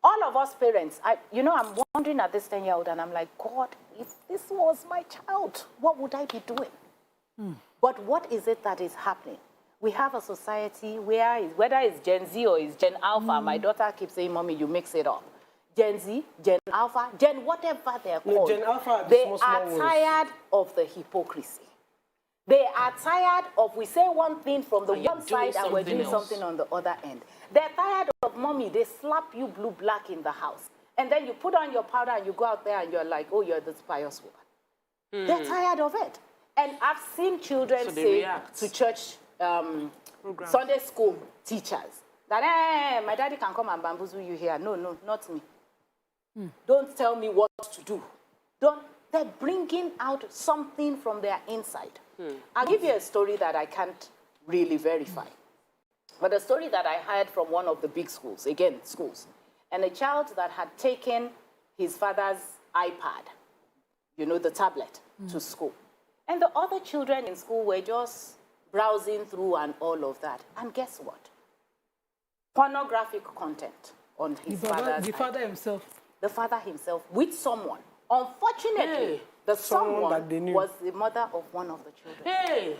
All of us parents, I'm wondering at this 10-year-old, and I'm like, God, if this was my child, what would I be doing? But what is it that is happening? We have a society where, whether it's Gen Z or it's Gen Alpha, my daughter keeps saying, Mommy, you mix it up. Gen Z, Gen Alpha, Gen whatever they're called. Gen Alpha, they are tired of the hypocrisy. They are tired of, we say one thing from the one side and we're doing something on the other end. They're tired of, Mommy, they slap you blue-black in the house. And then you put on your powder and you go out there and you're like, oh, you're this pious woman. They're tired of it. And I've seen children say to church, Sunday school teachers, that, my daddy can come and bamboozle you here. No, not me. Don't tell me what to do. They're bringing out something from their inside. I'll give you a story that I can't really verify. But a story that I heard from one of the big schools, again, schools, and a child that had taken his father's iPad, the tablet, to school. And the other children in school were just browsing through and all of that. And guess what? Pornographic content on his father's iPad. The father himself with someone. Unfortunately, the someone was the mother of one of the children.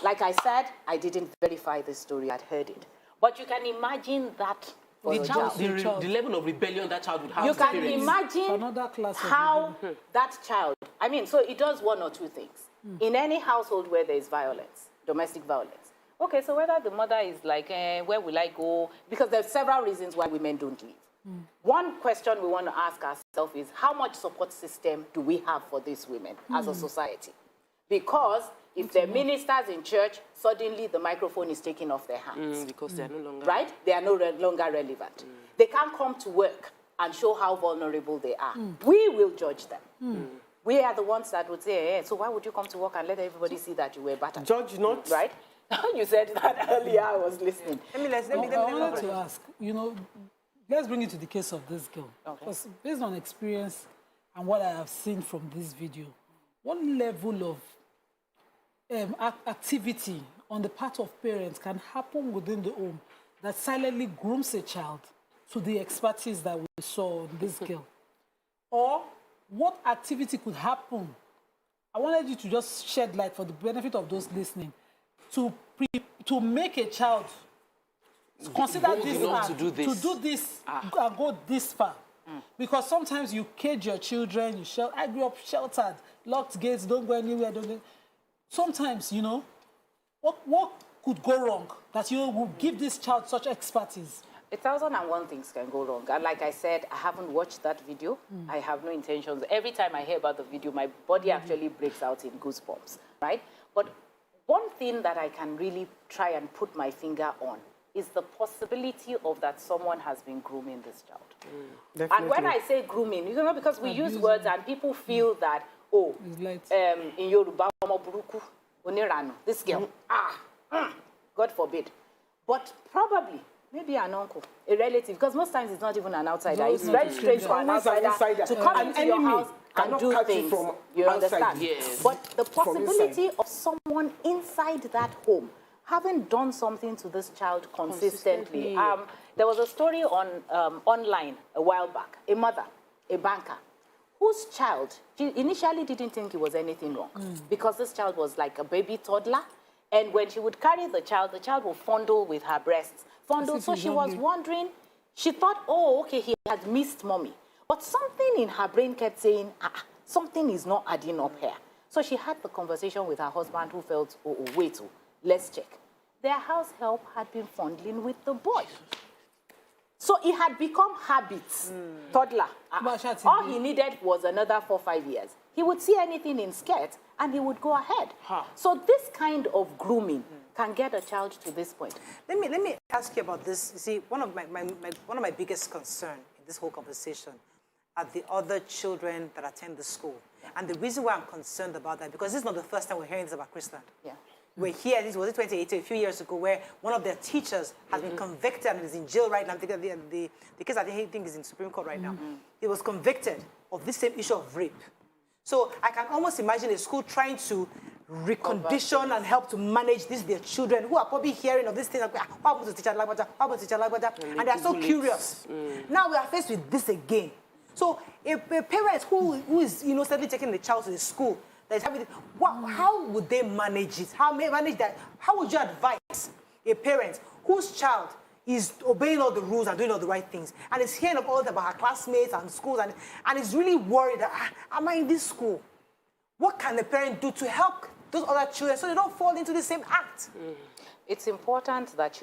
Like I said, I didn't verify the story, I'd heard it. But you can imagine that for the child. The level of rebellion that child would have. You can imagine how that child, so it does one or two things. In any household where there is violence, domestic violence. Okay, so whether the mother is like, where will I go? Because there are several reasons why women don't leave. One question we want to ask ourselves is, how much support system do we have for these women as a society? Because if they're ministers in church, suddenly the microphone is taken off their hands. Because they're no longer... Right? They are no longer relevant. They can't come to work and show how vulnerable they are. We will judge them. We are the ones that would say, so why would you come to work and let everybody see that you were battered? Judge not. Right? You said that earlier, I was listening. I wanted to ask, let's bring it to the case of this girl. Because based on experience and what I have seen from this video, what level of activity on the part of parents can happen within the home that silently grooms a child to the expertise that we saw in this girl? Or what activity could happen? I wanted you to just shed light for the benefit of those listening to make a child consider this far, to do this and go this far. Because sometimes you cage your children, I grew up sheltered, locked gates, don't go anywhere, don't go. Sometimes, you know, what could go wrong that you will give this child such expertise? 1,001 things can go wrong. And like I said, I haven't watched that video. I have no intentions. Every time I hear about the video, my body actually breaks out in goosebumps, right? But one thing that I can really try and put my finger on is the possibility of that someone has been grooming this child. And when I say grooming, you know, because we use words and people feel that, oh, in Yoruba, this girl, God forbid. But probably, maybe an uncle, a relative, because most times it's not even an outsider. It's very strange for an outsider to come into your house and do things. You understand? Yes. But the possibility of someone inside that home having done something to this child consistently. There was a story on online a while back. A mother, a banker, whose child, she initially didn't think it was anything wrong because this child was like a baby toddler. And when she would carry the child would fondle with her breasts. So she was wondering, she thought, oh, okay, he had missed mommy. But something in her brain kept saying, something is not adding up here. So she had the conversation with her husband who felt, wait, let's check. Their house help had been fondling with the boy. So it had become habits, toddler. All he needed was another 4 or 5 years. He would see anything in skirt and he would go ahead. So this kind of grooming can get a child to this point. Let me ask you about this. You see, one of my biggest concerns in this whole conversation are the other children that attend the school. And the reason why I'm concerned about that, because this is not the first time we're hearing this about Chrisland. We're here, this was in 2018, a few years ago, where one of their teachers has been convicted and is in jail right now. I'm thinking the case I think is in Supreme Court right now. He was convicted of this same issue of rape. So I can almost imagine a school trying to recondition and help to manage their children who are probably hearing of this thing, like, what happens to teacher like that? What happens to teacher like that? And they're so curious. Now we are faced with this again. So a parent who is innocently taking the child to the school, how would they manage it? How manage that? How would you advise a parent whose child is obeying all the rules and doing all the right things and is hearing all about her classmates and schools and is really worried that, am I in this school? What can the parent do to help those other children so they don't fall into the same act? It's important that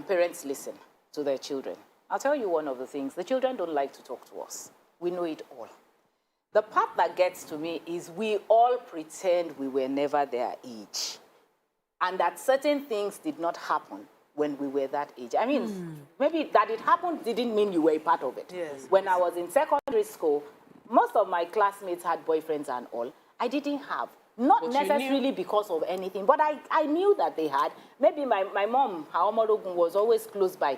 parents listen to their children. I'll tell you one of the things. The children don't like to talk to us. We know it all. The part that gets to me is we all pretend we were never their age and that certain things did not happen when we were that age. I mean, maybe that it happened didn't mean you were a part of it. Yes. When I was in secondary school, most of my classmates had boyfriends and all. I didn't have. Not necessarily because of anything, but I knew that they had. Maybe my mom, her Omorogun, was always close by.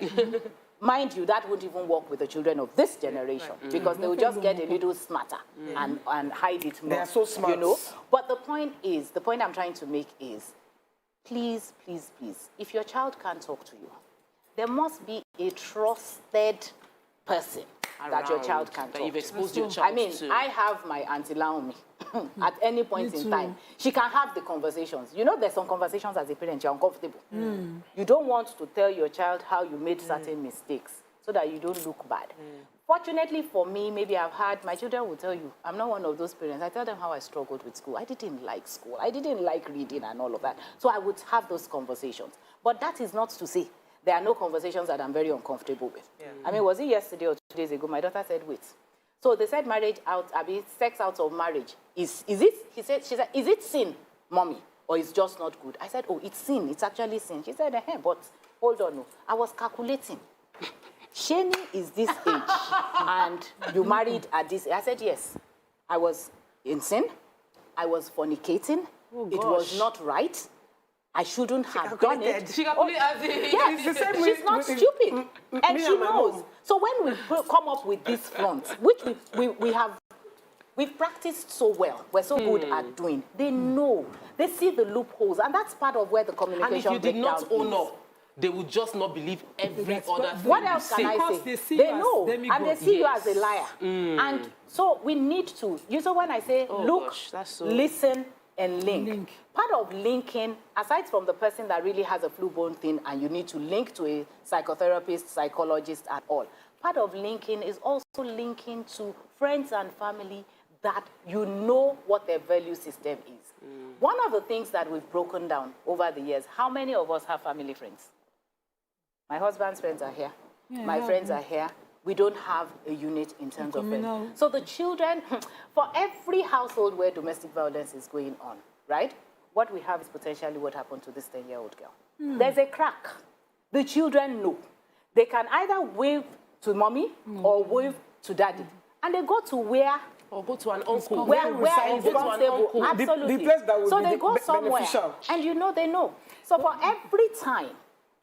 Mind you, that wouldn't even work with the children of this generation because they will just get a little smarter and hide it more. They are so smart. You know? But the point I'm trying to make is, please, please, please, if your child can't talk to you, there must be a trusted person that your child can talk you've exposed your to. child I mean, to. I have my Auntie Laomi. At any point in time, she can have the conversations. You know, there's some conversations as a parent, you're uncomfortable. You don't want to tell your child how you made certain mistakes so that you don't look bad. Fortunately for me, maybe my children will tell you, I'm not one of those parents. I tell them how I struggled with school. I didn't like school. I didn't like reading and all of that. So I would have those conversations. But that is not to say there are no conversations that I'm very uncomfortable with. I mean, was it yesterday or 2 days ago? My daughter said, wait. So they said marriage out, sex out of marriage. She said, is it sin, mommy, or it's just not good? I said, oh, it's sin. It's actually sin. She said, but hold on, no. I was calculating. Shani is this age, and you married at this age. I said, yes. I was in sin. I was fornicating. It was not right. I shouldn't have done it. She calculated. Yes, she's not stupid. And she knows. So when we come up with this front, which we've practiced so well, we're so good at doing, they know. They see the loopholes. And that's part of where the communication breakdown is. And if you did not own up, they will just not believe every other thing. What else can I say? They know, and they see you as a liar. And so we need to, when I say look, listen, and link. Part of linking, aside from the person that really has a flu-borne thing and you need to link to a psychotherapist, psychologist at all, part of linking is also linking to friends and family that you know what their value system is. One of the things that we've broken down over the years, how many of us have family friends? My husband's friends are here. Yeah, my friends are here. We don't have a unit in terms of friends. So the children, for every household where domestic violence is going on, right? What we have is potentially what happened to this 10-year-old girl. There's a crack. The children know. They can either wave to mommy or wave to daddy. And they go to where? Or go to an uncle. Where is responsible. Absolutely. The place that will so be they go somewhere. beneficial. And they know. So for every time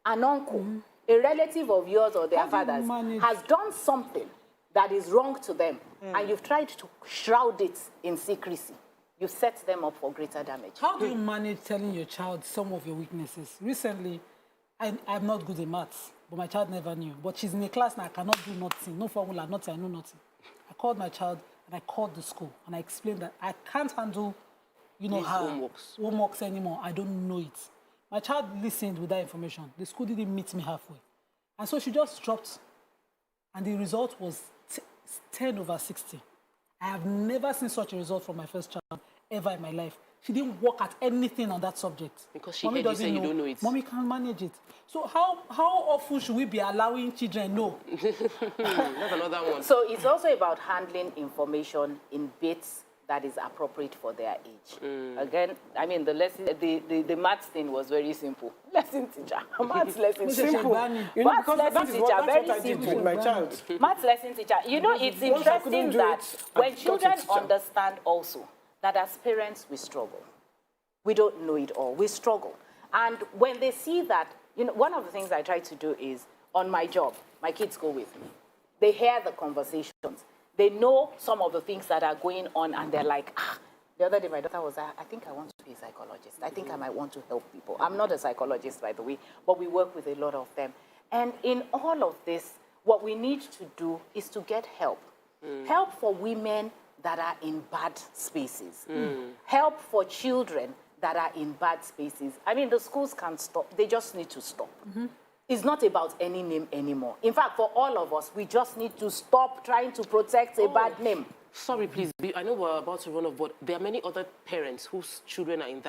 an uncle, a relative of yours or their fathers has done something that is wrong to them, and you've tried to shroud it in secrecy, you set them up for greater damage. How do you manage telling your child some of your weaknesses? Recently, I'm not good in maths, but my child never knew. But she's in a class now, I cannot do nothing, no formula, nothing, I know nothing. I called my child and I called the school and I explained that I can't handle, her homeworks anymore. I don't know it. My child listened with that information. The school didn't meet me halfway. And so she just dropped, and the result was 10/60. I have never seen such a result from my first child ever in my life. She didn't work at anything on that subject. Because she heard you say you don't know it. Mommy can't manage it. So how often should we be allowing children know? That's another one. So it's also about handling information in bits that is appropriate for their age. Again, I mean, the lesson, the maths thing was very simple. Lesson teacher, maths lesson simple. Maths lesson teacher, very simple. My child. Maths lesson teacher. It's interesting that when children understand also that as parents we struggle. We don't know it all. We struggle. And when they see that, one of the things I try to do is, on my job, my kids go with me. They hear the conversations. They know some of the things that are going on, and they're like, the other day my daughter was, I think I want to be a psychologist. I think I might want to help people. I'm not a psychologist, by the way, but we work with a lot of them. And in all of this, what we need to do is to get help. Help for women that are in bad spaces. Help for children that are in bad spaces. I mean, the schools can stop. They just need to stop. It's not about any name anymore. In fact, for all of us, we just need to stop trying to protect a bad name. Sorry, please. I know we're about to run off, but there are many other parents whose children are in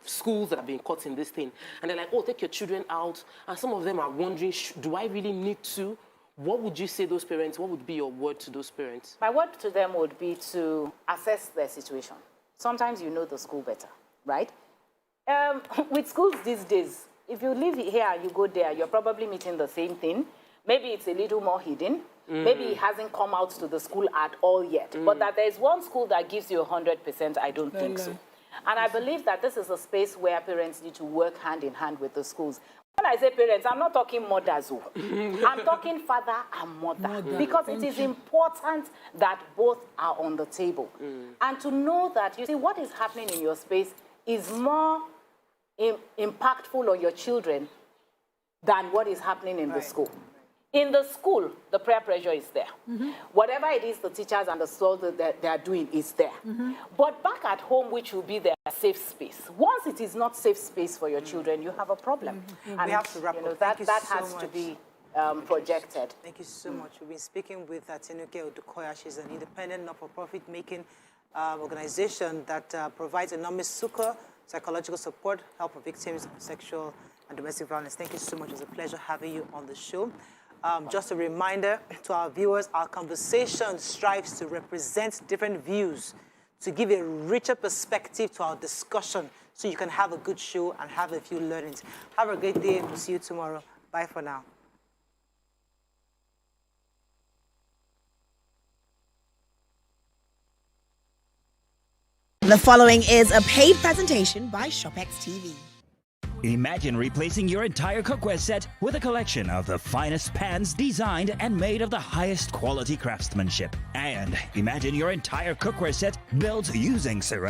schools that have been caught in this thing. And they're like, take your children out. And some of them are wondering, do I really need to? What would you say those parents, what would be your word to those parents? My word to them would be to assess their situation. Sometimes you know the school better, right? With schools these days, if you live here and you go there, you're probably meeting the same thing. Maybe it's a little more hidden. Maybe it hasn't come out to the school at all yet. But that there's one school that gives you 100%, I don't think so. And I believe that this is a space where parents need to work hand in hand with the schools. When I say parents, I'm not talking mothers. I'm talking father and mother. Because it is important that both are on the table. And to know that, you see, what is happening in your space is more impactful on your children than what is happening in the school. In the school, the peer pressure is there. Whatever it is the teachers and the schools that they are doing is there. But back at home, which will be their safe space. Once it is not safe space for your children, you have a problem. And we have to wrap up. That has to be projected. Thank you so much. We've been speaking with Tinuke Odukoya. She's an independent, not-for-profit making organization that provides enormous succor, psychological support, help for victims of sexual and domestic violence. Thank you so much. It was a pleasure having you on the show. Just a reminder to our viewers, our conversation strives to represent different views, to give a richer perspective to our discussion so you can have a good show and have a few learnings. Have a great day. We'll see you tomorrow. Bye for now. The following is a paid presentation by ShopX TV. Imagine replacing your entire cookware set with a collection of the finest pans designed and made of the highest quality craftsmanship. And imagine your entire cookware set built using ceramic